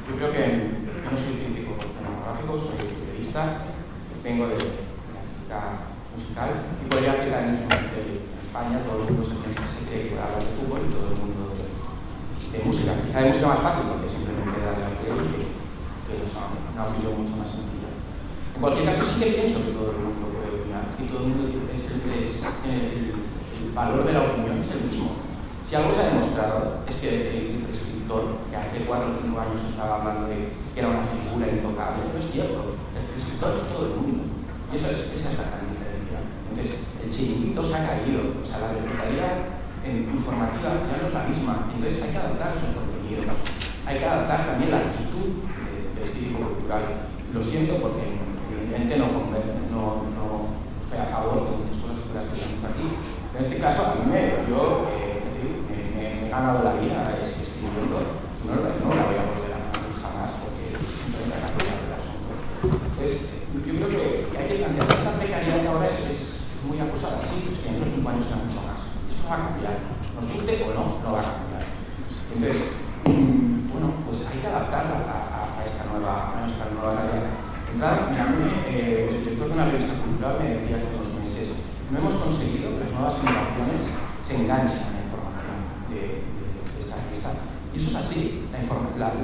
Yo creo que yo no soy crítico cinematográfico, soy periodista, vengo de la musical y podría aplicar el mismo criterio. En España todo el mundo se cree que habla de fútbol y todo el mundo de música. Quizá de música más fácil porque simplemente darle al play y es una opinión mucho más sencilla. En cualquier caso sí que pienso que todo el mundo puede opinar y todo el mundo el valor de la opinión es el mismo. Si algo se ha demostrado es que el escritor que hace 4 o 5 años estaba hablando de que era una figura intocable, no es cierto. El escritor es todo el mundo. Y esa es la gran diferencia. Entonces, el chiringuito se ha caído. O sea, la verticalidad informativa ya no es la misma. Entonces, hay que adaptar esos contenidos. Hay que adaptar también la actitud del crítico cultural. Lo siento porque evidentemente no estoy a favor de muchas cosas de las que estamos aquí. En este caso, a mí me he ganado la vida escribiendo, no la voy a volver a hacer jamás porque siempre me ha cambiado el asunto. Entonces, yo creo que hay que plantearse esta precariedad que ahora es muy acusada, sí, es que dentro de 5 años será mucho más. Esto va a cambiar, nos guste o no va a cambiar. Entonces, bueno, pues hay que adaptarla a nuestra nueva realidad. Mira, el director de una revista cultural me decía hace unos meses, no hemos conseguido que las nuevas generaciones se enganchen a la información de esta revista. Y eso es así. Las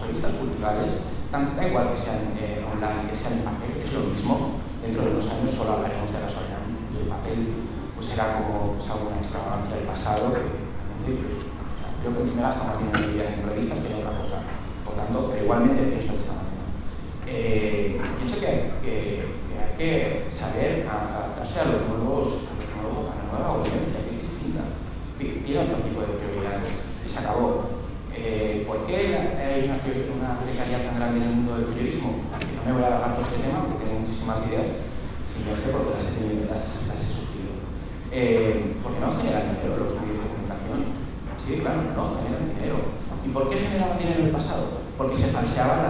revistas culturales, da igual que sean online, que sean en papel, es lo mismo. Dentro de unos años solo hablaremos de las online y el papel pues será como alguna extravagancia del pasado que realmente creo que me gasto más dinero en mi vida en revistas que en otra cosa. Por tanto, pero igualmente pienso de esta manera. Pienso que hay que saber adaptarse a la nueva audiencia, que es distinta, que tiene otro tipo de prioridades y se acabó. ¿Por qué hay una precariedad tan grande en el mundo del periodismo? No me voy a alargar por este tema porque tengo muchísimas ideas, simplemente porque las he sufrido. Porque no generan dinero los medios de comunicación, Sí, claro, no, generan dinero. ¿Y por qué generaban dinero en el pasado? Porque se falseaban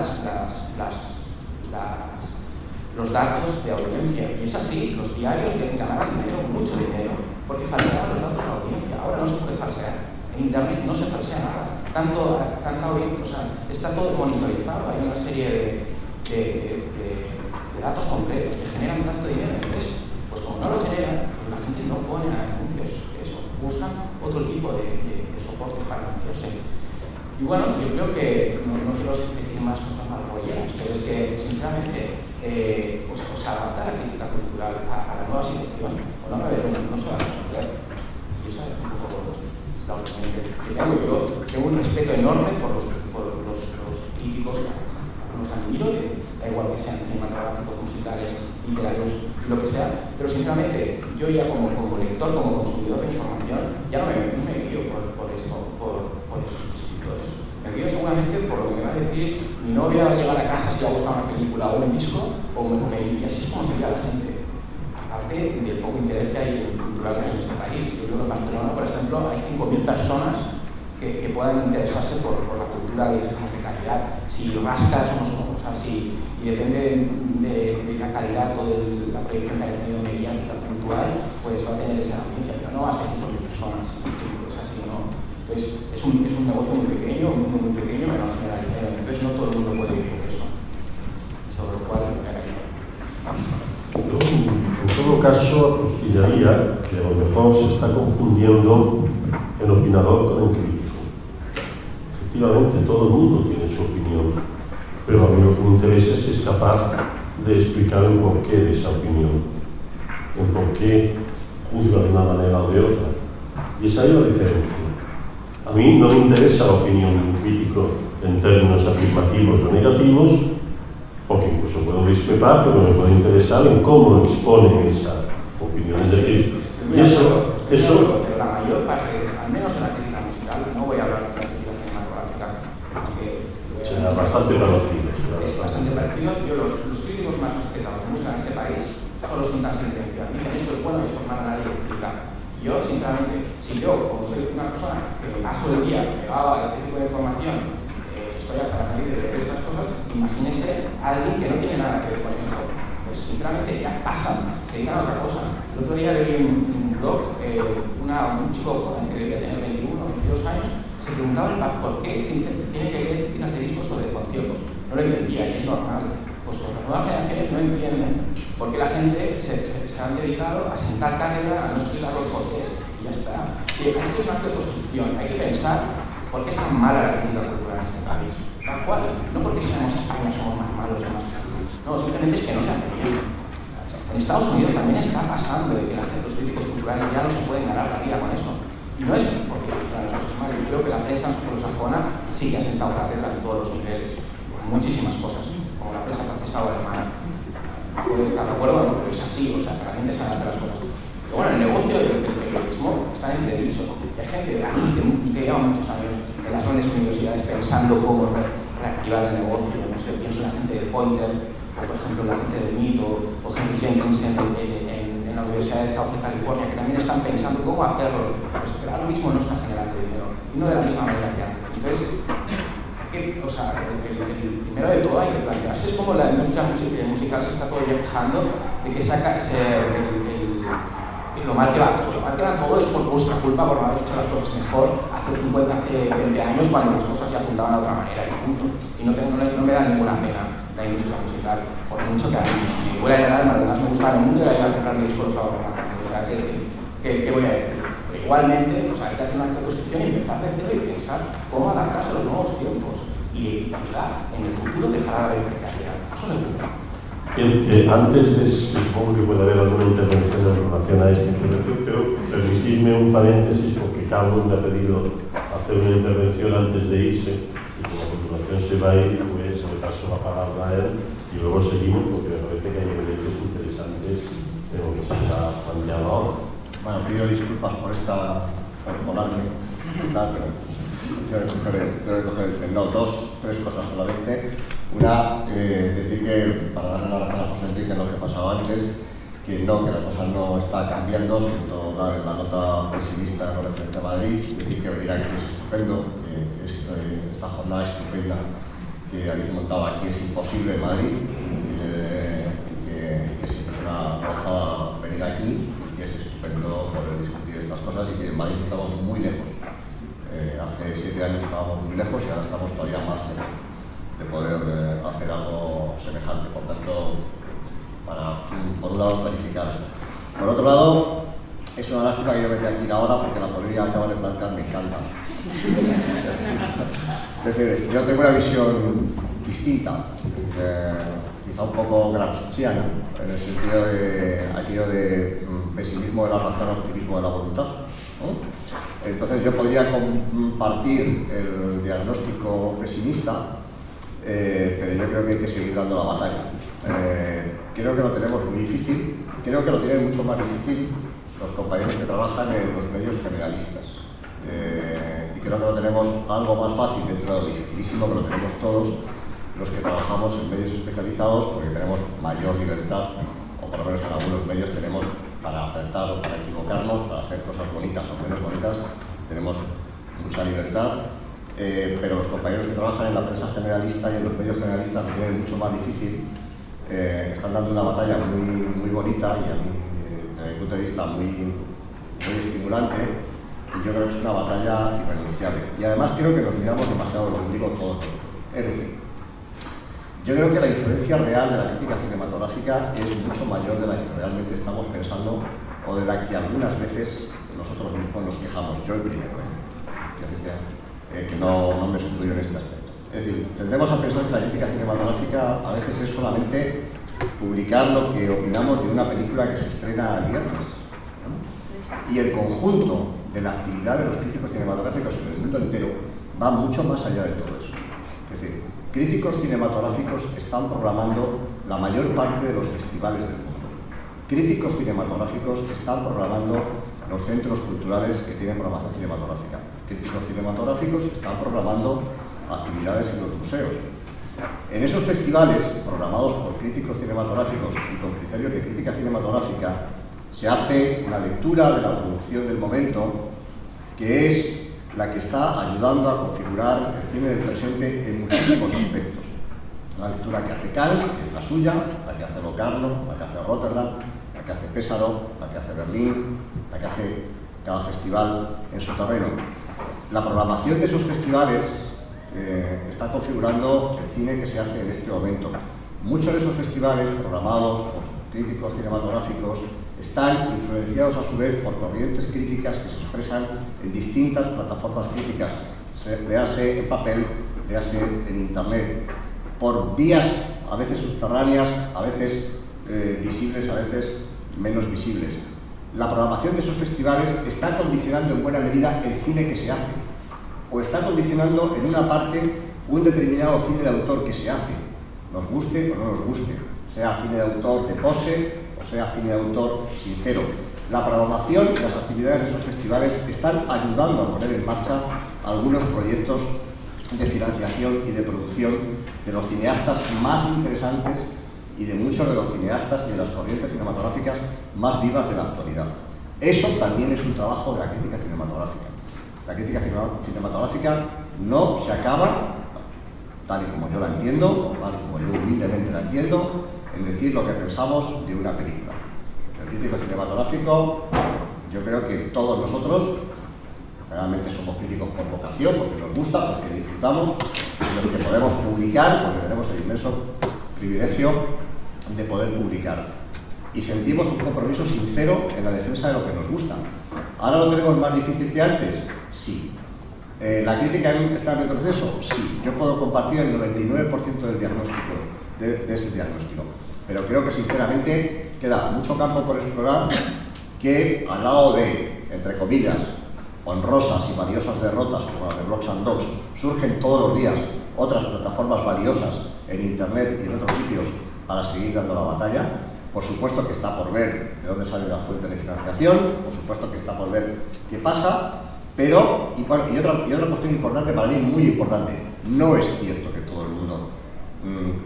los datos de audiencia. Y es así, los diarios ganaban dinero, mucho dinero, porque falseaban los datos de audiencia. Ahora no se puede falsear. En Internet no se falsea nada. Tanta audiencia, o sea, está todo monitorizado. Hay una serie de datos concretos que generan tanto dinero. Entonces, pues como no lo generan, pues la gente no pone anuncios. Buscan otro tipo de soportes para anunciarse. Y bueno, yo creo que, no quiero decir más cosas más rolleras, pero es que, sinceramente, pues adaptar la crítica cultural a la nueva situación, o no se va a resolver. Y esa es un poco la opinión que tengo. Yo tengo un respeto enorme por los críticos, los admiro, da igual que sean cinematográficos, musicales, literarios, lo que sea, pero sinceramente yo ya como lector, como consumidor de información, ya no me guío por esos prescriptores. Me guío seguramente por lo que me va a decir mi novia al llegar a casa si le ha gustado una película o un disco, y así es como se guía a la gente. Aparte del poco interés que hay cultural en este país. Yo creo que en Barcelona, por ejemplo, hay 5.000 personas que puedan interesarse por la cultura de calidad. Si lo gastas o no, y depende de la calidad o de la proyección que haya tenido mediática puntual, pues va a tener esa audiencia, pero no hasta 5.000 personas, es así, ¿no? Entonces es un negocio muy pequeño, muy pequeño, menos generalizado, entonces no todo el mundo puede vivir por eso, sobre lo cual me
Yo, en todo caso, apostillaría que a lo mejor se está confundiendo el opinador con el crítico. Efectivamente, todo el mundo tiene su opinión, pero a mí lo que me interesa es si es capaz de explicar el porqué de esa opinión, el por qué juzga de una manera o de otra. Y esa es la diferencia. A mí no me interesa la opinión de un crítico en términos afirmativos o negativos, porque incluso puedo discrepar, pero me puede interesar en cómo expone esa opinión. Es decir, y eso...
Pero la mayor parte, al menos en la crítica musical, no voy a hablar de la crítica cinematográfica, porque
será bastante parecido.
Es bastante parecido. Los críticos más respetados que buscan en este país son los sin trascendencia. Dicen esto es bueno y esto es malo, nadie lo explica. Yo, sinceramente, si yo, como soy una persona que me paso el día pegado a este tipo de información, estoy hasta la nariz de leer estas cosas, imagínese a alguien que no tiene nada que ver con esto. Pues sinceramente ya pasan, se dedican a otra cosa. El otro día leí en un blog un chico joven que debía tener 21 o 22 años, se preguntaba por qué tiene que ver críticas de discos sobre conciertos. No lo entendía y es normal. Pues porque las nuevas generaciones no entienden por qué la gente se han dedicado a sentar cátedra, a no explicar los porqués y ya está. Si esto es una acto de construcción, hay que pensar por qué es tan mala la crítica cultural en este país. Tal cual, no porque seamos España, somos más malos o más malos. No, simplemente es que no se hace bien. En Estados Unidos también está pasando de que los críticos culturales ya no se pueden ganar la vida con eso. Y no es porque las cosas mal. Yo creo que la prensa anglosajona sí que ha sentado cátedra en todos los niveles. Muchísimas cosas, como la prensa francesa o alemana. Puede estar de acuerdo o no, pero es así, o sea, realmente se hacer las cosas. Pero bueno, el negocio del periodismo está entredicho. Hay gente que lleva muchos años en las grandes universidades pensando cómo reactivar el negocio. No sé, pienso en la gente de Pointer, o por ejemplo en la gente de Mito, o Henry Jenkins en la Universidad de South California, que también están pensando cómo hacerlo. Pues pero ahora mismo no está generando dinero, y no de la misma manera que antes. Entonces, o sea, el primero de todo hay que plantearse es como la industria musical se está todo ya quejando de que lo mal que va todo. Lo mal que va todo es por vuestra culpa por no haber hecho las cosas mejor hace 20 años cuando las cosas ya apuntaban de otra manera y punto. Y no me da ninguna pena la industria musical, por mucho que a mí me hubiera en el alma, además me gusta el mundo y ir a comprar discos ahora. ¿Qué voy a decir? Pero igualmente, o sea, hay que hacer una acto de construcción y empezar de cero y pensar cómo adaptarse a los nuevos tiempos. Y quizá en el futuro dejará de haber precariedad. Eso seguro.
Bien, antes supongo que puede haber alguna intervención en relación a esta intervención, pero permitidme un paréntesis porque Carlos me ha pedido hacer una intervención antes de irse y como a continuación se va a ir, pues le paso la palabra a él y luego seguimos porque me parece que hay evidencias interesantes de lo que se está planteando ahora.
Bueno, pido disculpas por colarme y tal, pero tengo que coger tres cosas solamente. Una, decir que, para darle la razón a José Enrique en lo que ha pasado antes, que no, que la cosa no está cambiando, siento dar la nota pesimista con referente a Madrid, decir que venir aquí es estupendo, esta jornada estupenda que habéis montado aquí es imposible en Madrid, es decir, que siempre es una gozada venir aquí y que es estupendo poder discutir estas cosas y que en Madrid estamos muy lejos. Hace 7 años estábamos muy lejos y ahora estamos todavía más lejos de poder hacer algo semejante. Por tanto, para, por un lado, clarificar eso. Por otro lado, es una lástima que yo me tenga que ir ahora porque la polémica que acabo de plantear me encanta. Es decir, yo tengo una visión distinta, quizá un poco gramsciana, en el sentido de aquello de pesimismo de la razón, optimismo de la voluntad, ¿no? Entonces yo podría compartir el diagnóstico pesimista, pero yo creo que hay que seguir dando la batalla. Creo que lo tenemos muy difícil, creo que lo tienen mucho más difícil los compañeros que trabajan en los medios generalistas. Y creo que lo tenemos algo más fácil dentro de lo dificilísimo que lo tenemos todos los que trabajamos en medios especializados, porque tenemos mayor libertad, o por lo menos en algunos medios tenemos para acertar o para equivocarnos, para hacer cosas bonitas o menos bonitas, tenemos mucha libertad, pero los compañeros que trabajan en la prensa generalista y en los medios generalistas lo tienen mucho más difícil, están dando una batalla muy bonita y a mí, desde mi punto de vista, muy estimulante, y yo creo que es una batalla irrenunciable. Y además creo que nos miramos demasiado el ombligo todos. Es decir, yo creo que la influencia real de la crítica cinematográfica es mucho mayor de la que realmente estamos pensando o de la que algunas veces nosotros mismos nos quejamos. Yo el primero, que no me excluyo en este aspecto. Es decir, tendemos a pensar que la crítica cinematográfica a veces es solamente publicar lo que opinamos de una película que se estrena el viernes, ¿no? Y el conjunto de la actividad de los críticos cinematográficos en el mundo entero va mucho más allá de todo eso. Es decir, críticos cinematográficos están programando la mayor parte de los festivales del mundo. Críticos cinematográficos están programando los centros culturales que tienen programación cinematográfica. Críticos cinematográficos están programando actividades en los museos. En esos festivales, programados por críticos cinematográficos y con criterios de crítica cinematográfica, se hace una lectura de la producción del momento, que es la que está ayudando a configurar el cine del presente en muchísimos aspectos. La lectura que hace Cannes, que es la suya, la que hace Locarno, la que hace Rotterdam, la que hace Pésaro, la que hace Berlín, la que hace cada festival en su terreno. La programación de esos festivales está configurando el cine que se hace en este momento. Muchos de esos festivales, programados por críticos cinematográficos, están influenciados a su vez por corrientes críticas que se expresan en distintas plataformas críticas, léase en papel, léase en internet, por vías a veces subterráneas, a veces visibles, a veces menos visibles. La programación de esos festivales está condicionando en buena medida el cine que se hace, o está condicionando en una parte un determinado cine de autor que se hace, nos guste o no nos guste, sea cine de autor de pose o sea cine de autor sincero. La programación y las actividades de esos festivales están ayudando a poner en marcha algunos proyectos de financiación y de producción de los cineastas más interesantes y de muchos de los cineastas y de las corrientes cinematográficas más vivas de la actualidad. Eso también es un trabajo de la crítica cinematográfica. La crítica cinematográfica no se acaba, tal y como yo la entiendo, o tal y como yo humildemente la entiendo, en decir lo que pensamos de una película. El crítico cinematográfico, yo creo que todos nosotros, realmente somos críticos por vocación, porque nos gusta, porque disfrutamos, y los que podemos publicar, porque tenemos el inmenso privilegio de poder publicar. Y sentimos un compromiso sincero en la defensa de lo que nos gusta. ¿Ahora lo tenemos más difícil que antes? Sí. ¿La crítica está en retroceso? Sí. Yo puedo compartir el 99% del diagnóstico, de ese diagnóstico. Pero creo que sinceramente queda mucho campo por explorar, que al lado de, entre comillas, honrosas y valiosas derrotas como la de Blocks and Dogs, surgen todos los días otras plataformas valiosas en internet y en otros sitios para seguir dando la batalla. Por supuesto que está por ver de dónde sale la fuente de financiación, por supuesto que está por ver qué pasa, pero, y otra cuestión importante, para mí muy importante, no es cierto que todo el mundo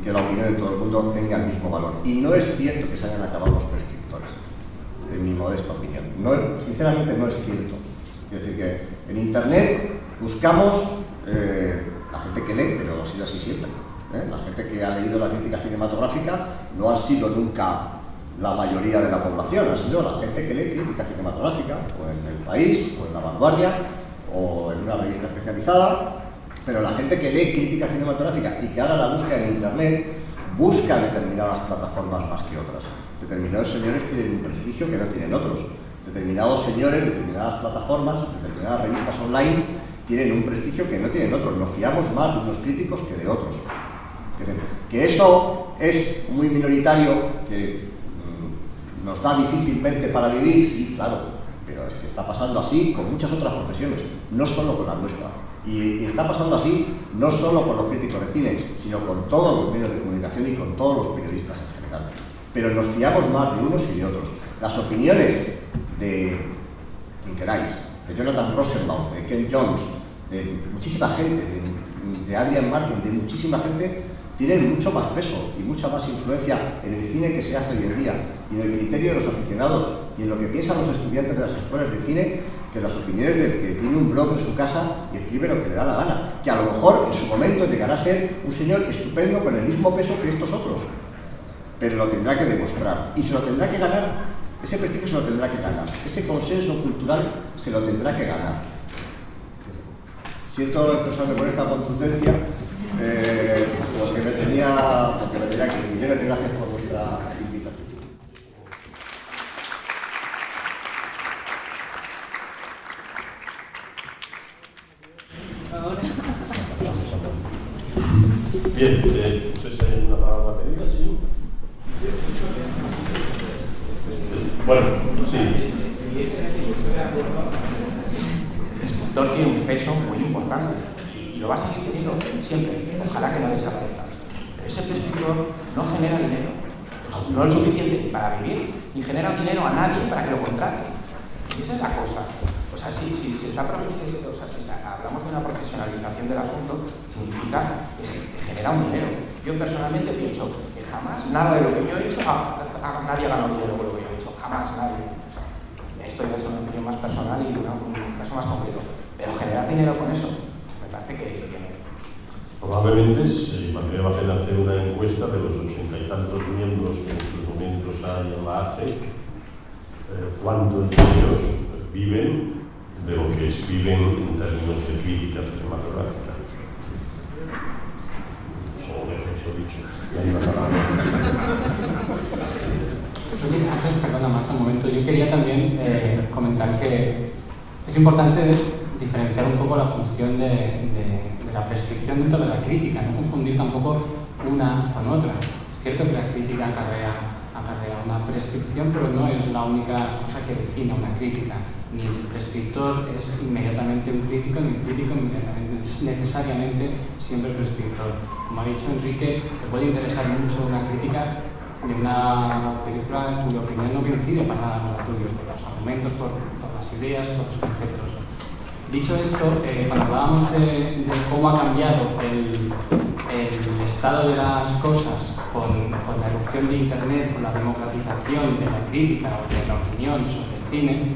que la opinión de todo el mundo tenga el mismo valor. Y no es cierto que se hayan acabado los prescriptores, en mi modesta opinión. No, sinceramente no es cierto. Es decir, que en Internet buscamos la gente que lee, pero ha sido así siempre. La gente que ha leído la crítica cinematográfica no ha sido nunca la mayoría de la población, ha sido la gente que lee crítica cinematográfica, o en El País, o en La Vanguardia, o en una revista especializada, pero la gente que lee crítica cinematográfica y que ahora la busca en Internet, busca determinadas plataformas más que otras. Determinados señores tienen un prestigio que no tienen otros. Determinados señores, determinadas plataformas, determinadas revistas online tienen un prestigio que no tienen otros. Nos fiamos más de unos críticos que de otros. Es decir, que eso es muy minoritario, que nos da difícilmente para vivir, sí, claro, pero es que está pasando así con muchas otras profesiones, no solo con la nuestra. Y está pasando así no solo con los críticos de cine, sino con todos los medios de comunicación y con todos los periodistas en general. Pero nos fiamos más de unos y de otros. Las opiniones de quien queráis, de Jonathan Rosenbaum, de Ken Jones, de muchísima gente, de Adrian Martin, de muchísima gente, tienen mucho más peso y mucha más influencia en el cine que se hace hoy en día, y en el criterio de los aficionados, y en lo que piensan los estudiantes de las escuelas de cine, que las opiniones del que tiene un blog en su casa y escribe lo que le da la gana, que a lo mejor en su momento llegará a ser un señor estupendo con el mismo peso que estos otros, pero lo tendrá que demostrar y se lo tendrá que ganar. Ese prestigio se lo tendrá que ganar, ese consenso cultural se lo tendrá que ganar. Siento expresarme con esta contundencia, porque me tenía que ir. Millones de gracias por vuestra invitación.
Bien, no sé si hay alguna palabra pedida, sí. Bueno, sí.
El escritor tiene un peso muy importante y lo va a seguir teniendo siempre. Ojalá que no desaparezca. Pero ese escritor no genera dinero, no es suficiente para vivir, ni genera dinero a nadie para que lo contrate. Y esa es la cosa. O sea, si hablamos de una profesionalización del asunto, significa que genera un dinero. Yo personalmente pienso que jamás nada de lo que yo he hecho, nadie ha ganado dinero con lo que yo he hecho, jamás nadie. Esto ya es una opinión más personal y un caso más concreto. Pero generar dinero con eso, me parece que
probablemente valdría la pena hacer una encuesta de los 80 y tantos miembros que en estos momentos hay en la ACE, cuántos de ellos viven de lo que escriben en términos de crítica cinematográfica. Solo dejo eso dicho.
Oye, antes, perdona Marta, un momento, yo quería también comentar que es importante diferenciar un poco la función de la prescripción dentro de la crítica, no confundir tampoco una con otra. Es cierto que la crítica acarrea una prescripción, pero no es la única cosa que define una crítica. Ni el prescriptor es inmediatamente un crítico, ni el crítico necesariamente siempre prescriptor. Como ha dicho Enrique, te puede interesar mucho una crítica de una película cuya opinión no coincide para nada con la tuya, por los argumentos, por las ideas, por los conceptos. Dicho esto, cuando hablábamos de cómo ha cambiado el estado de las cosas con la erupción de Internet, con la democratización de la crítica o de la opinión sobre el cine,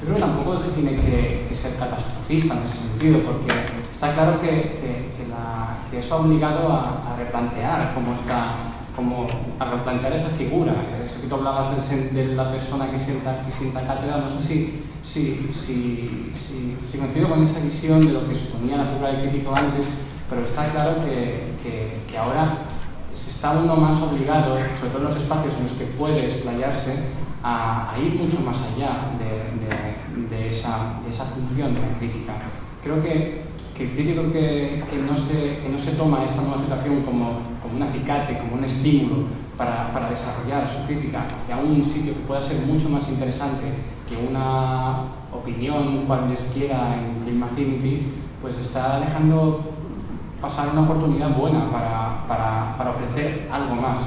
yo creo que tampoco se tiene que ser catastrofista en ese sentido, porque está claro que eso ha obligado a replantear a replantear esa figura. Eso que tú hablabas de la persona que sienta cátedra, no sé si coincido con esa visión de lo que suponía la figura del crítico antes, pero está claro que ahora se está uno más obligado, sobre todo en los espacios en los que puede explayarse, a ir mucho más allá de esa función de la crítica. Creo que el crítico que no se toma esta nueva situación como un acicate, como un estímulo para desarrollar su crítica hacia un sitio que pueda ser mucho más interesante que una opinión cualesquiera en Film Affinity, pues está dejando pasar una oportunidad buena para ofrecer algo más.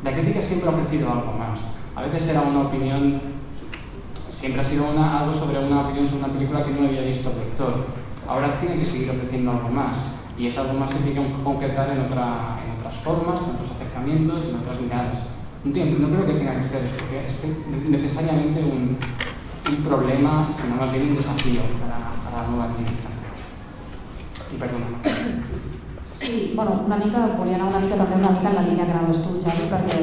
La crítica siempre ha ofrecido algo más. A veces era una opinión, siempre ha sido algo sobre una opinión sobre una película que no había visto el lector. Ahora tiene que seguir ofreciendo algo más, y ese algo más se tiene que concretar en otras otras formas, en otros acercamientos, en otras miradas. No creo que tenga que ser necesariamente un problema, sino más bien un desafío para la nova clínica. I perdona.
Sí, bueno, volia anar una mica també en la línia que anaves tu, Javi, perquè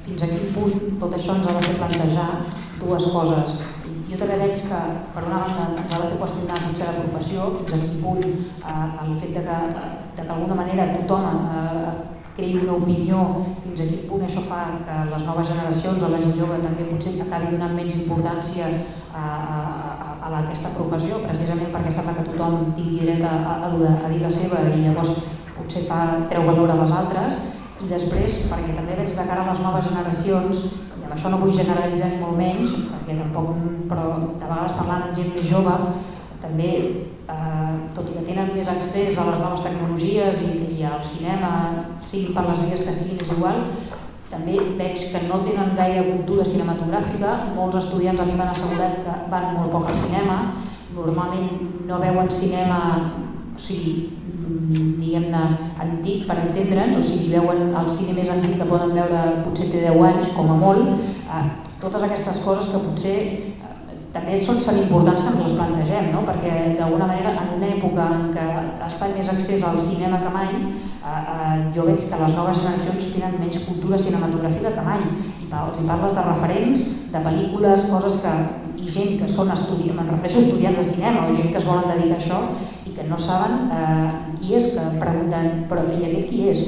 fins a quin punt tot això ens ha de fer plantejar dues coses. Jo també veig que, per una banda, ens ha de fer qüestionar potser la professió, fins a quin punt el fet de que d'alguna manera tothom creï una opinió, fins a quin punt això fa que les noves generacions o la gent jove també potser acabi donant menys importància a aquesta professió, precisament perquè sembla que tothom tingui dret a dir la seva i llavors potser treu valor a les altres. I després, perquè també veig de cara a les noves generacions, i amb això no vull generalitzar ni molt menys, perquè tampoc, però de vegades parlant amb gent més jove, també, tot i que tenen més accés a les noves tecnologies i al cinema, sigui per les vies que siguin, és igual, també veig que no tenen gaire cultura cinematogràfica. Molts estudiants a mi m'han assegurat que van molt poc al cinema, normalment no veuen cinema, o sigui, diguem-ne, antic per entendre'ns, o sigui, veuen el cine més antic que poden veure potser té 10 anys, com a molt. Totes aquestes coses que potser també són importants que ens les plantegem, no? Perquè d'alguna manera en una època en què està més accés al cinema que mai, jo veig que les noves generacions tenen menys cultura cinematogràfica que mai. I els parles de referents, de pel·lícules, coses que i gent que són estudiants, me'n refereixo a estudiants de cinema o gent que es volen dedicar a això i que no saben qui és, que pregunten, però i aquest qui és?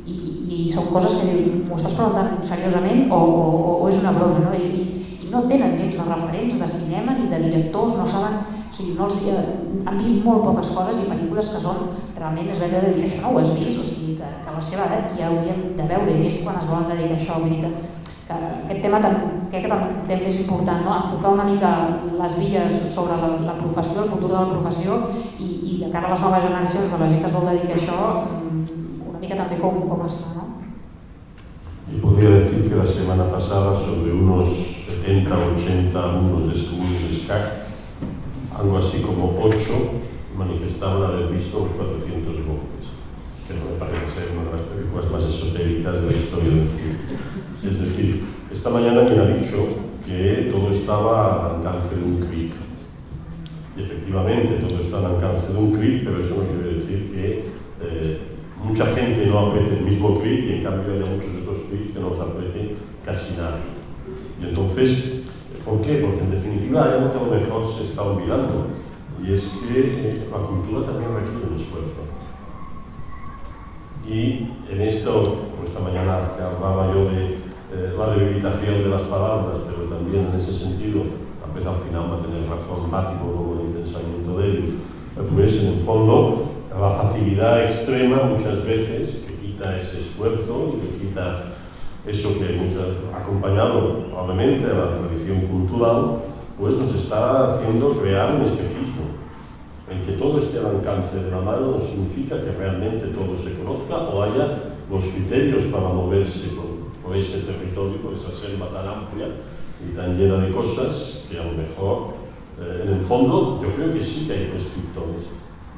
I són coses que dius, m'ho estàs preguntant seriosament o és una broma, no? I no tenen gens de referents de cinema ni de directors, no saben, o sigui, han vist molt poques coses i pel·lícules que són realment, és allò de dir, això no ho has vist, o sigui, que a la seva edat ja hauríem de veure, i més quan es volen dedicar a això, vull dir que aquest tema crec que també és important, no? Enfocar una mica les vies sobre la professió, el futur de la professió i de cara a les noves generacions de la gent que es vol dedicar a això, una mica també com està, no?
Y podría decir que la semana pasada sobre unos 70 o 80 alumnos de segundo de SCAC, algo así como 8 manifestaron haber visto los 400 golpes, que no me parece ser una de las películas más esotéricas de la historia del cine. Es decir, esta mañana me ha dicho que todo estaba al alcance de un clic. Y efectivamente todo está al alcance de un clic, pero eso no quiere decir que mucha gente no apriete el mismo clic y en cambio haya muchos otros clics que no los apriete casi nadie. Y entonces, ¿por qué? Porque en definitiva hay algo que a lo mejor se está olvidando, y es que la cultura también requiere un esfuerzo. Y en esto, esta mañana que hablaba yo de la debilitación de las palabras, pero también en ese sentido, a pesar al final va a tener razón Mático como el pensamiento de él, pues en el fondo la facilidad extrema muchas veces que quita ese esfuerzo y que quita eso que ha acompañado probablemente a la tradición cultural, pues nos está haciendo crear un espejismo. El que todo esté al alcance de la mano no significa que realmente todo se conozca o haya los criterios para moverse por ese territorio, por esa selva tan amplia y tan llena de cosas que a lo mejor, en el fondo, yo creo que sí que hay prescriptores,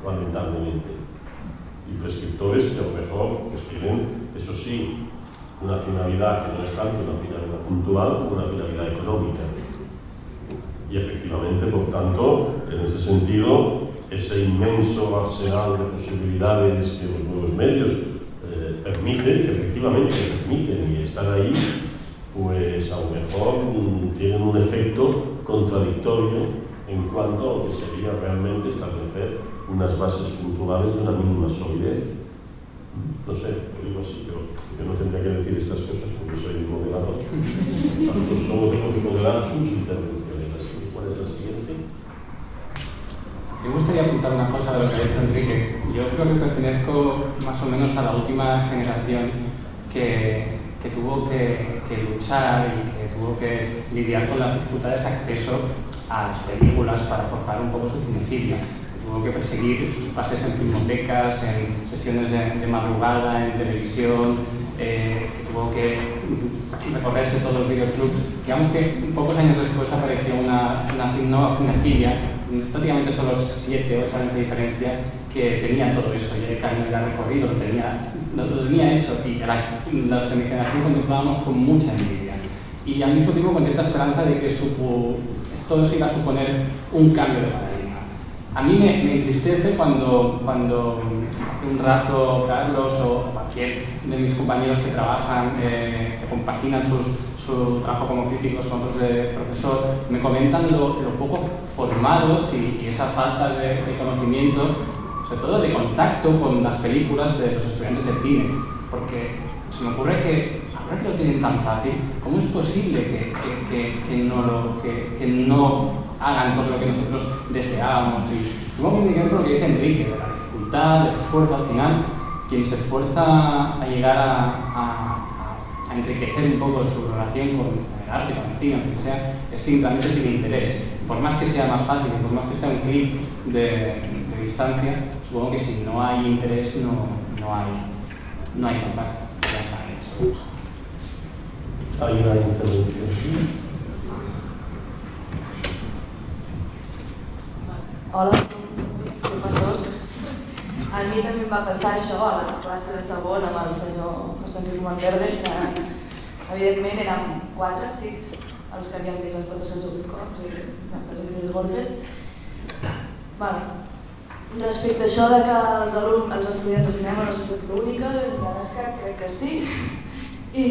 lamentablemente. Y prescriptores que a lo mejor tienen, eso sí, una finalidad que no es tanto una finalidad cultural como una finalidad económica. Y efectivamente, por tanto, en ese sentido, ese inmenso arsenal de posibilidades que los nuevos medios permiten, que efectivamente permiten y están ahí, pues a lo mejor tienen un efecto contradictorio en cuanto a lo que sería realmente establecer unas bases culturales de una mínima solidez. No sé, lo digo así, pero yo no tendría que decir estas cosas porque soy el moderador. Entonces solo tengo que moderar sus intervenciones. Así que, ¿cuál es la siguiente?
Me gustaría apuntar una cosa de lo que ha dicho Enrique. Yo creo que pertenezco más o menos a la última generación que tuvo que luchar y que tuvo que lidiar con las dificultades de acceso a las películas para forjar un poco su cinefilia. Tuvo que perseguir sus pases en filmotecas, en sesiones de madrugada, en televisión, tuvo que recorrerse todos los videoclubs. Digamos que pocos años después apareció una nueva cinefilia prácticamente solo 7 o 8 años de diferencia, que tenía todo eso, ya de camino ya recorrido, lo tenía hecho, y la semigeneración contemplábamos con mucha envidia. Y al mismo tiempo con cierta esperanza de que todo eso iba a suponer un cambio de paradigma. A mí me entristece cuando hace un rato Carlos o cualquier de mis compañeros que trabajan, que compaginan su trabajo como críticos con otros de profesor, me comentan lo poco formados y esa falta de conocimiento, sobre todo de contacto con las películas de los estudiantes de cine, porque se me ocurre que ahora que lo tienen tan fácil, ¿cómo es posible que no hagan todo lo que nosotros deseábamos? Y supongo que me por lo que dice Enrique, de la dificultad, del esfuerzo. Al final, quien se esfuerza a llegar a enriquecer un poco su relación con el arte, con el cine, lo que sea, es que realmente tiene interés. Por más que sea más fácil, por más que esté a un clic de distancia, supongo que si no hay interés, no hay contacto. Ya está, eso.
Hay una intervención.
Hola, professors. A mi també em va passar això a la classe de segon amb el senyor José Enrique Monterde, que evidentment érem 4, 6 els que havíem vist els 408 cops i les golpes. Respecte a això de que els estudiants de cinema no són l'única, crec que sí. I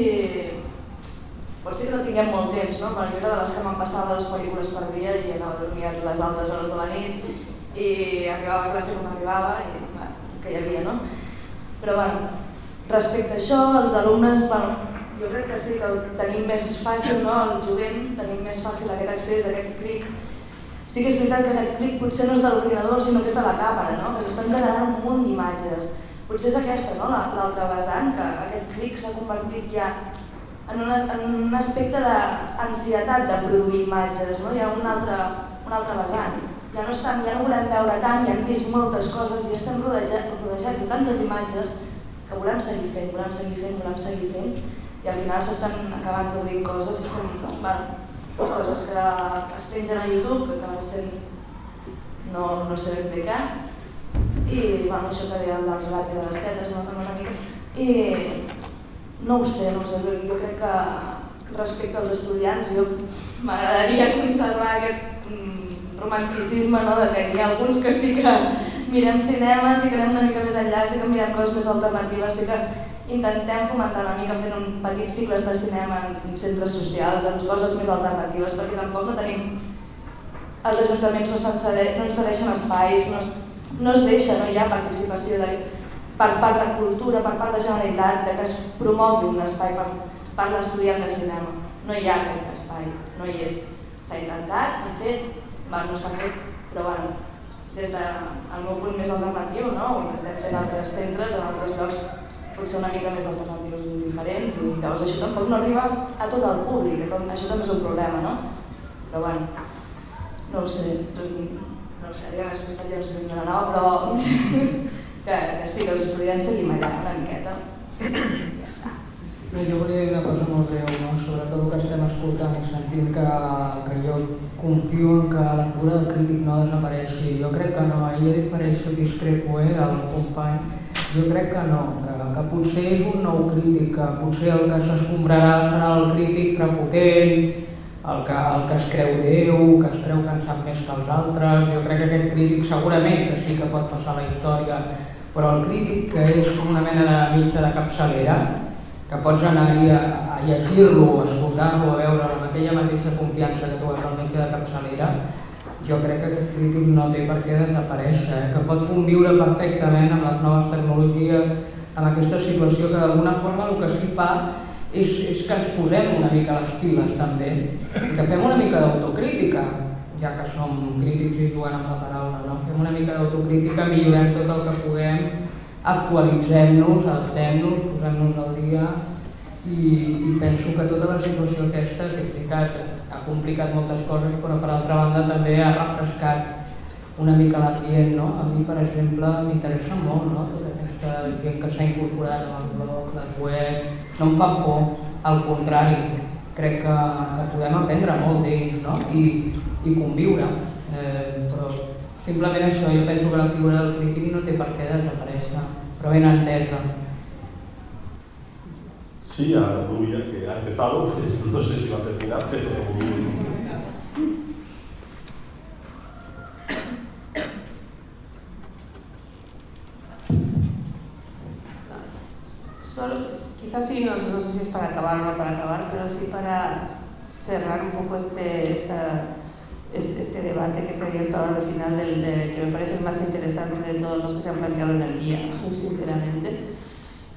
pot ser que no tinguem molt temps, no? Jo era de les que me'n passava 2 pel·lícules per dia i anava a dormir a les altes hores de la nit i arribava a classe com arribava i que hi havia, no? Però respecte a això, els alumnes, jo crec que sí que tenim més fàcil, no? El jovent tenim més fàcil aquest accés, aquest clic. Sí que és veritat que aquest clic potser no és de l'ordinador, sinó que és de la càmera, no? Que s'estan generant un munt d'imatges. Potser és aquesta, no? L'altra vessant, que aquest clic s'ha convertit ja en un aspecte d'ansietat de produir imatges, no? Hi ha un altre vessant. Ja no volem veure tant, ja hem vist moltes coses i ja estem rodejats de tantes imatges que volem seguir fent i al final s'estan acabant produint coses coses que es pengen a YouTube, que acaben sent no sé ben bé què, i això que deia dels gats i de les tetes, una mica, i no ho sé, jo crec que respecte als estudiants m'agradaria conservar aquest romanticisme, de que hi ha alguns que sí que mirem cinema, sí que anem una mica més enllà, sí que mirem coses més alternatives, sí que intentem fomentar una mica fent petits cicles de cinema en centres socials, en coses més alternatives, perquè tampoc no tenim... Els ajuntaments no ens cedeixen espais, no es deixa, no hi ha participació per part de cultura, per part de Generalitat, que es promogui un espai per l'estudiant de cinema. No hi ha aquest espai, no hi és. S'ha intentat, s'ha fet, no s'ha fet, però des del meu punt més alternatiu, ho intentem fer en altres centres, en altres llocs potser una mica més alternatius i diferents, i llavors això tampoc no arriba a tot el públic, això també és un problema, no? Però no ho sé, havia més prestat ja no sé dir nova, però que sí, que els estudiants seguim allà una miqueta, ja està.
Jo volia dir una cosa molt breu, sobre tot el que estem escoltant i sentint que jo confio en que la figura del crític no desapareixi. Jo crec que no, jo difereixo, discrepo del company. Jo crec que no, que potser és un nou crític, que potser el que s'escombrarà serà el crític prepotent, el que es creu Déu, que es creu que en sap més que els altres. Jo crec que aquest crític segurament que sí que pot passar la història, però el crític que és com una mena de mitja de capçalera, que pots anar-hi a llegir-lo, a escoltar-lo, a veure'l amb aquella mateixa confiança que tu has al mitjà de capçalera, jo crec que aquest crític no té per què desaparèixer, que pot conviure perfectament amb les noves tecnologies, amb aquesta situació que d'alguna forma el que sí fa és que ens posem una mica les piles també, i que fem una mica d'autocrítica, ja que som crítics i jugant amb la paraula, fem una mica d'autocrítica, millorem tot el que puguem, actualitzem-nos, adaptem-nos, posem-nos al dia i penso que tota la situació aquesta que ha complicat moltes coses, però per altra banda també ha refrescat una mica l'ambient. A mi, per exemple, m'interessa molt tota aquesta gent que s'ha incorporat als blogs, les webs, no em fa por, al contrari, crec que podem aprendre molt d'ells i conviure, però Simplement això, jo penso que la figura del crític no té per què desaparèixer, però ben entesa.
Sí, a Núria, que ha empezado, pues, no sé si va a terminar, pero...
Solo, quizás sí, no sé si es para acabar o no para acabar, pero sí para cerrar un poco este debate que se ha abierto ahora al final, que me parece el más interesante de todos los que se han planteado en el día, sinceramente.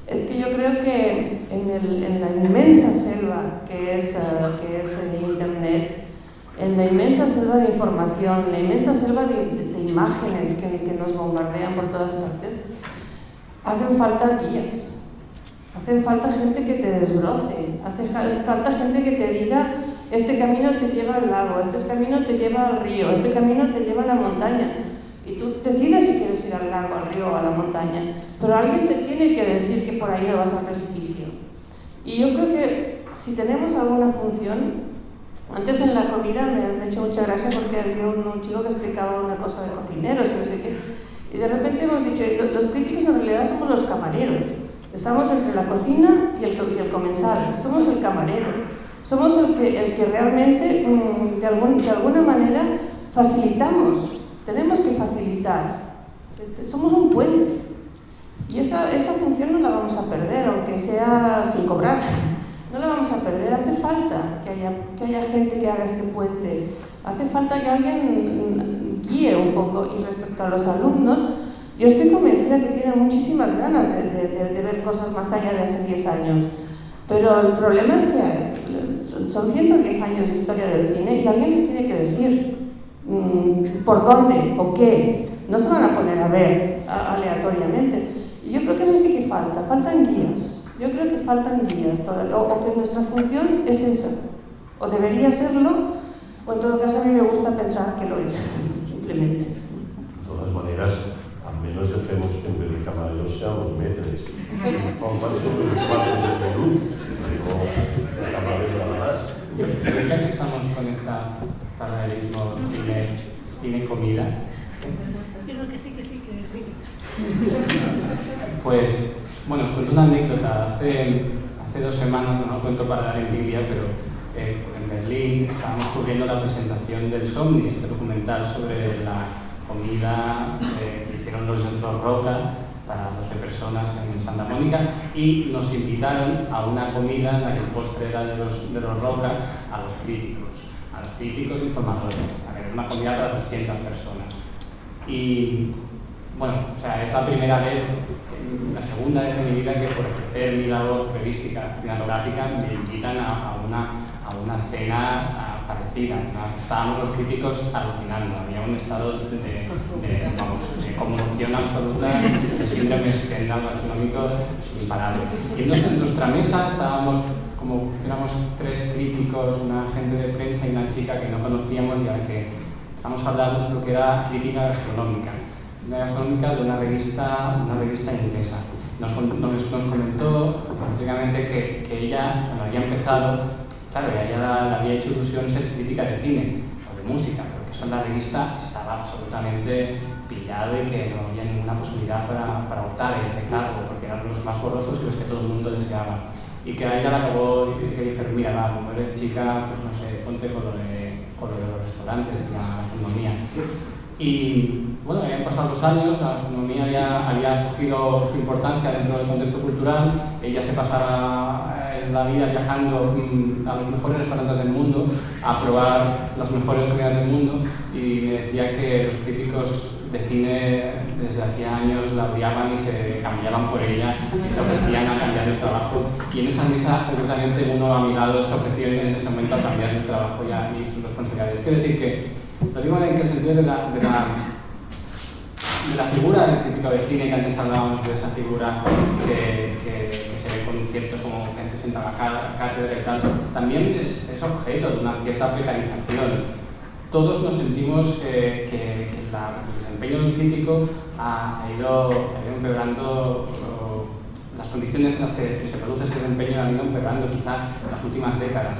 Es que yo creo que en la inmensa selva que es Internet, en la inmensa selva de información, en la inmensa selva de imágenes que nos bombardean por todas partes, hacen falta guías. Hacen falta gente que te desbroce, hace falta gente que te diga: este camino te lleva al lago, este camino te lleva al río, este camino te lleva a la montaña. Y tú decides si quieres ir al lago, al río o a la montaña, pero alguien te tiene que decir que por ahí no vas al precipicio. Y yo creo que si tenemos alguna función, antes en la comida me ha hecho mucha gracia porque había un chico que explicaba una cosa de cocineros y no sé qué, y de repente hemos dicho: los críticos en realidad somos los camareros. Estamos entre la cocina y el comensal, somos el camarero, somos el que realmente de alguna manera facilitamos, tenemos que facilitar, somos un puente y esa función no la vamos a perder, aunque sea sin cobrar, no la vamos a perder. Hace falta que haya gente que haga este puente, hace falta que alguien guíe un poco. Y respecto a los alumnos, yo estoy convencida que tienen muchísimas ganas de ver cosas más allá de hace 10 años. Pero el problema es que son 110 años de historia del cine y alguien les tiene que decir por dónde o qué. No se van a poner a ver aleatoriamente. Y yo creo que eso sí que faltan guías. Yo creo que faltan guías, o que nuestra función es esa. O debería serlo, o en todo caso a mí me gusta pensar que lo es, simplemente.
De todas maneras, al menos dejemos que en vez de camareros seamos metres. Fontan sobre los cuadros del menú, pero camareros nada más.
Ya que estamos con este paralelismo cine-comida.
Creo que sí.
Pues, bueno, os cuento una anécdota. Hace 2 semanas, no lo cuento para dar envidia, pero en Berlín estábamos cubriendo la presentación del Somni, este documental sobre la comida que hicieron los Roca para 12 personas en Santa Mónica, y nos invitaron a una comida en la que el postre era de los Roca a los críticos informadores. Era una comida para 200 personas. Y bueno, o sea, es la primera vez, la segunda vez en mi vida que por ejercer mi labor periodística, cinematográfica, me invitan a una cena parecida. Estábamos los críticos alucinando, había un estado de conmoción absoluta, de síndrome Stendhal gastronómico imparable. Y en nuestra mesa estábamos, como éramos 3 críticos, una agente de prensa y una chica que no conocíamos, ya que estamos hablando de lo que era crítica gastronómica. Una gastronómica de una revista inglesa. Nos comentó prácticamente que ella, cuando había empezado, claro, ella le había hecho ilusión ser crítica de cine o de música, porque eso en la revista estaba absolutamente pillado y que no había ninguna posibilidad para optar a ese cargo, porque eran los más borrosos y los que todo el mundo deseaba. Y que a ella le acabó que dijeron: mira, va, como eres chica, pues no sé, ponte con lo de los restaurantes y la gastronomía. Y bueno, habían pasado los años, la gastronomía ya había cogido su importancia dentro del contexto cultural, ella se pasaba la vida viajando a los mejores restaurantes del mundo, a probar las mejores comidas del mundo, y me decía que los críticos de cine desde hacía años la odiaban y se cambiaban por ella y se ofrecían a cambiar de trabajo. Y en esa mesa, concretamente, uno a mi lado se ofreció en ese momento a cambiar de trabajo ya y sus responsabilidades. Quiero decir que, lo digo en el sentido de la figura del crítico de cine, que antes hablábamos de esa figura que se ve con cierto como gente sentada a la cátedra y tal, también es objeto de una cierta precarización. Todos nos sentimos que el desempeño del crítico ha ido empeorando, las condiciones en las que se produce ese desempeño han ido empeorando quizás en las últimas décadas.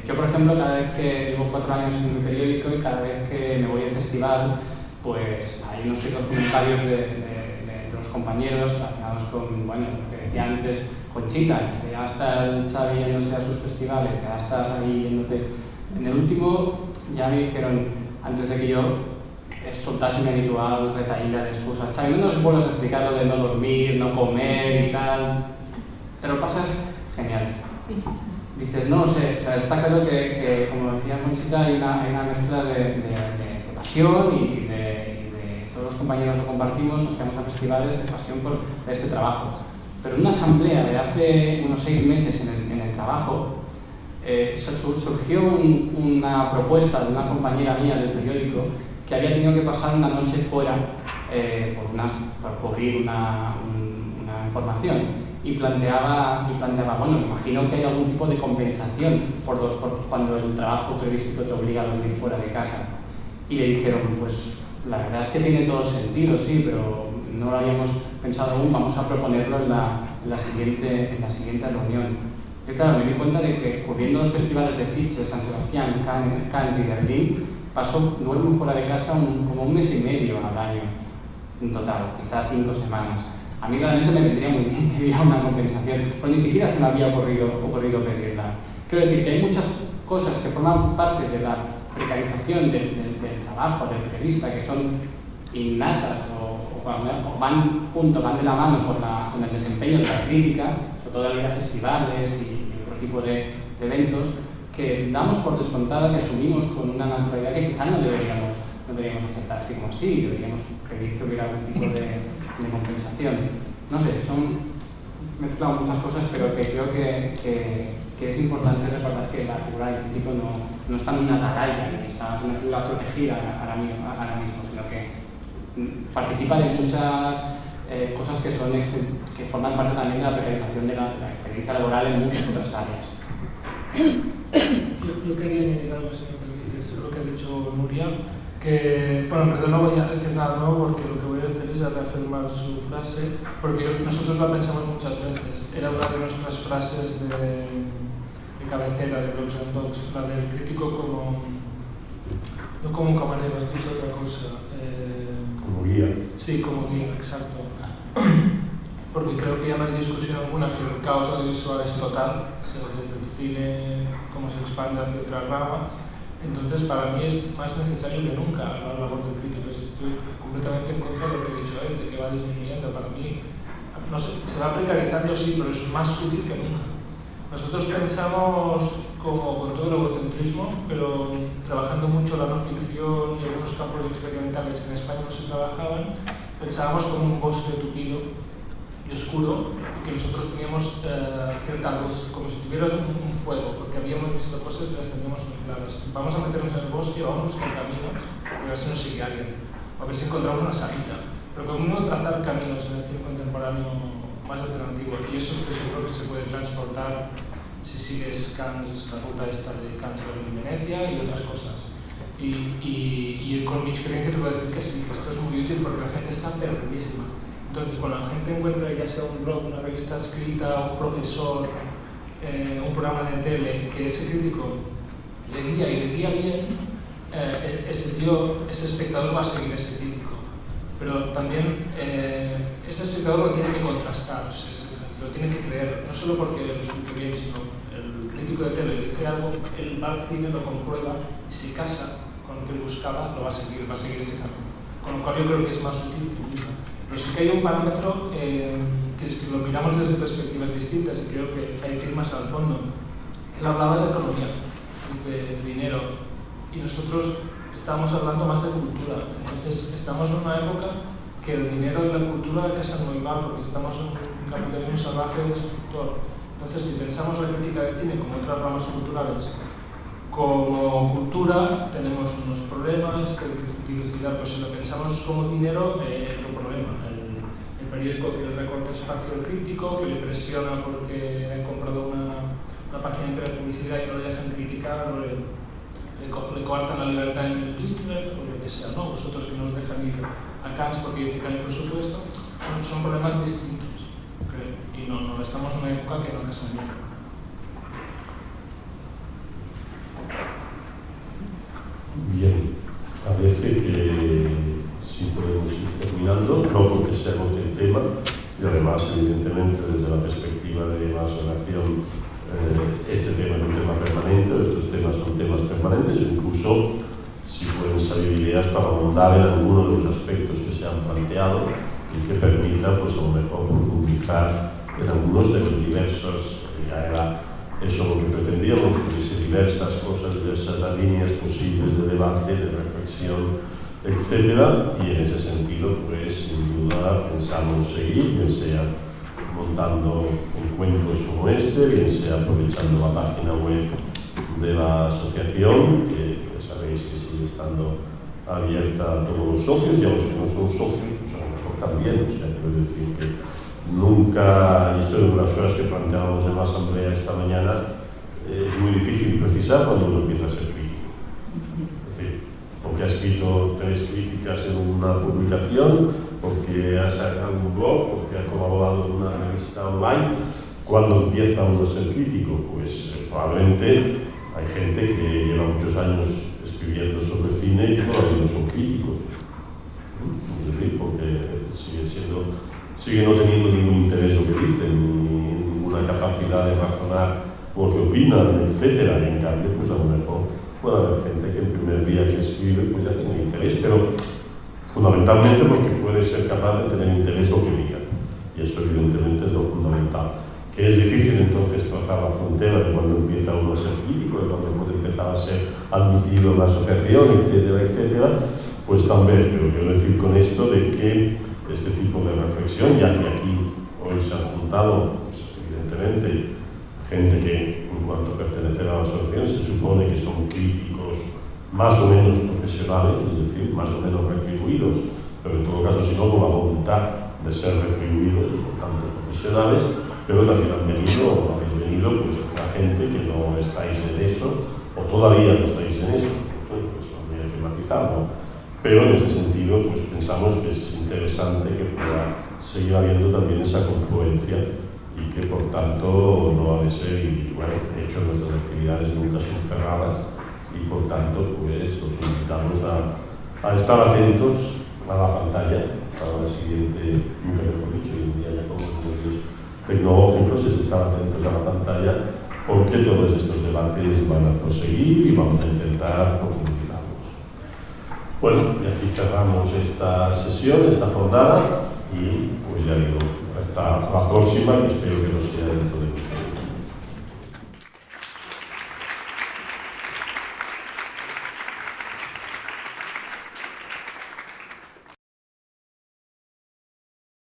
Yo, por ejemplo, cada vez que llevo 4 años en mi periódico y cada vez que me voy al festival, pues hay unos ciertos comentarios de los compañeros relacionados con, bueno, lo que decía antes Conchita, que ya está el Xavi yéndose a sus festivales, que ya estás ahí yéndote. En el último ya me dijeron, antes de que yo soltase mi habitual retaíla de excusa, Xavi, no nos vuelvas a explicar lo de no dormir, no comer y tal, pero pasas genial. Dices, no sé, o sea, está claro que como decía Conchita, hay una mezcla de pasión y de todos los compañeros que compartimos, nos quedamos a festivales de pasión por este trabajo. Pero en una asamblea de hace unos 6 meses en el trabajo, surgió una propuesta de una compañera mía del periódico que había tenido que pasar una noche fuera por cubrir una información. Y planteaba, bueno, imagino que hay algún tipo de compensación por cuando el trabajo previsto te obliga a dormir fuera de casa. Y le dijeron, pues la verdad es que tiene todo sentido, sí, pero no lo habíamos pensado aún, vamos a proponerlo en la siguiente reunión. Yo claro, me di cuenta de que cubriendo los festivales de Sitges, San Sebastián, Cannes y Berlín, duermo fuera de casa como 1 mes y medio al año, en total, quizá 5 semanas. A mí realmente me vendría muy bien que hubiera una compensación, pero ni siquiera se me había ocurrido pedirla. Quiero decir que hay muchas cosas que forman parte de la precarización del trabajo, del periodista, que son innatas o van de la mano con el desempeño de la crítica, sobre todo al ir a festivales y otro tipo de eventos, que damos por descontada, que asumimos con una naturalidad que quizá no deberíamos aceptar así como así, deberíamos pedir que hubiera algún tipo de compensación. No sé, me he mezclado muchas cosas, pero que creo que es importante recordar que la figura del crítico no está en una atalaya, ni está en una figura protegida ahora mismo, sino que participa de muchas cosas que forman parte también de la precarización de la experiencia laboral en muchas otras áreas.
Yo quería añadir algo, si me permites, lo que ha dicho Nuria, que, bueno, perdón, no voy a decir nada nuevo porque lo que voy a hacer es reafirmar su frase, porque nosotros la pensamos muchas veces. Era una de nuestras frases de cabecera de Blogs and Dogs, la del crítico no como un camarero, has dicho otra cosa.
Como guía.
Sí, como guía, exacto. Porque creo que ya no hay discusión alguna que el caos audiovisual es total, o sea, desde el cine, cómo se expande hacia otras ramas. Entonces, para mí es más necesario que nunca la labor del crítico. Estoy completamente en contra de lo que he dicho él, de que va disminuyendo. Para mí, no sé, se va precarizando, sí, pero es más útil que nunca. Nosotros pensamos como con todo el egocentrismo, pero trabajando mucho la no ficción y algunos campos experimentales que en España no se trabajaban, pensábamos como un bosque tupido y oscuro, y que nosotros teníamos cierta luz, como si tuvieras un fuego, porque habíamos visto cosas y las teníamos muy claras. Vamos a meternos en el bosque, vamos a buscar caminos, a ver si nos sigue alguien, a ver si encontramos una salida. Pero como uno trazar caminos en el cine contemporáneo más alternativo, y eso estoy seguro que se puede transportar si sigues Cannes, la ruta esta de Cannes, Berlín, Venecia y otras cosas. Y con mi experiencia te puedo decir que sí, que esto es muy útil porque la gente está perdidísima. Entonces, cuando la gente encuentra ya sea un blog, una revista escrita, un profesor, un programa de tele, que ese crítico le guía y le guía bien, ese espectador va a seguir ese crítico. Pero también ese espectador lo tiene que contrastar, o sea, se lo tiene que creer, no solo porque lo escuche bien, sino el crítico de tele dice algo, él va al cine, lo comprueba y si casa con lo que él buscaba, lo va a seguir ese camino. Con lo cual yo creo que es más útil que nunca. Pero sí que hay un parámetro que es que lo miramos desde perspectivas distintas y creo que hay que ir más al fondo. Él hablaba de economía, dice dinero, y nosotros estamos hablando más de cultura. Entonces estamos en una época que el dinero y la cultura casan muy mal porque estamos en un capitalismo salvaje destructor. Entonces si pensamos la crítica del cine como otras ramas culturales, como cultura tenemos unos problemas que dilucidar, pues si lo pensamos como dinero, otro problema. El periódico que le recorta espacio al crítico, que le presiona porque han comprado una página de publicidad y no le dejan criticar, o le coartan la libertad en el Twitter, o lo que sea, ¿no? Vosotros que nos dejan ir a Cannes porque dicen que hay presupuesto, son problemas distintos, creo. Y no estamos en una época que no casan bien.
Bien, parece que perspectiva de la asociación, este tema es un tema permanente, estos temas son temas permanentes, incluso si pueden salir ideas para ahondar en algunos de los aspectos que se han planteado y que permita, pues a lo mejor, profundizar en algunos de los diversos, ya era eso lo que pretendíamos, hubiese diversas cosas, diversas líneas posibles de debate, de reflexión, etcétera, y en ese sentido, pues sin duda pensamos seguir, bien sea montando encuentros como este, bien sea aprovechando la página web de la asociación, que sabéis que sigue estando abierta a todos los socios, y a los que no son socios, pues a lo mejor también, o sea, quiero decir que nunca, y esto es una de las cosas que planteábamos en la asamblea esta mañana, es muy difícil precisar cuando uno empieza a ser crítico. Es decir, porque ha escrito 3 críticas en una publicación, porque ha sacado un blog, porque ha colaborado en una revista online. ¿Cuándo empieza uno a ser crítico? Pues probablemente hay gente que lleva muchos años escribiendo sobre cine y que todavía no son críticos. Es decir, porque sigue no teniendo ningún interés lo que dicen, ni ninguna capacidad de razonar lo que opinan, etcétera. Y en cambio, pues a lo mejor puede haber gente que el primer día que escribe pues ya tiene interés, pero fundamentalmente porque puede ser capaz de tener interés lo que diga. Y eso evidentemente es lo fundamental. Que es difícil entonces trazar la frontera de cuando empieza uno a ser crítico, de cuando puede empezar a ser admitido en la asociación, etcétera, etcétera, pues también, pero quiero decir con esto de que este tipo de reflexión, ya que aquí hoy se han juntado, pues, evidentemente, gente que en cuanto a pertenecer a la asociación se supone que son críticos más o menos profesionales, es decir, más o menos retribuidos, pero en todo caso si no con la voluntad de ser retribuidos y por tanto profesionales, pero también han venido, o habéis venido, pues la gente que no estáis en eso, o todavía no estáis en eso, pues habría que matizarlo. Pero en ese sentido, pues pensamos que es interesante que pueda seguir habiendo también esa confluencia y que por tanto no ha de ser, y bueno, de hecho nuestras actividades nunca son cerradas y por tanto pues os invitamos a estar atentos a la pantalla para la siguiente, nunca mejor dicho, hoy en día ya con los medios tecnológicos es estar atentos a la pantalla porque todos estos debates van a proseguir y vamos a intentar profundizarlos. Bueno, y aquí cerramos esta sesión, esta jornada y pues ya digo, hasta la próxima, que espero que no sea dentro de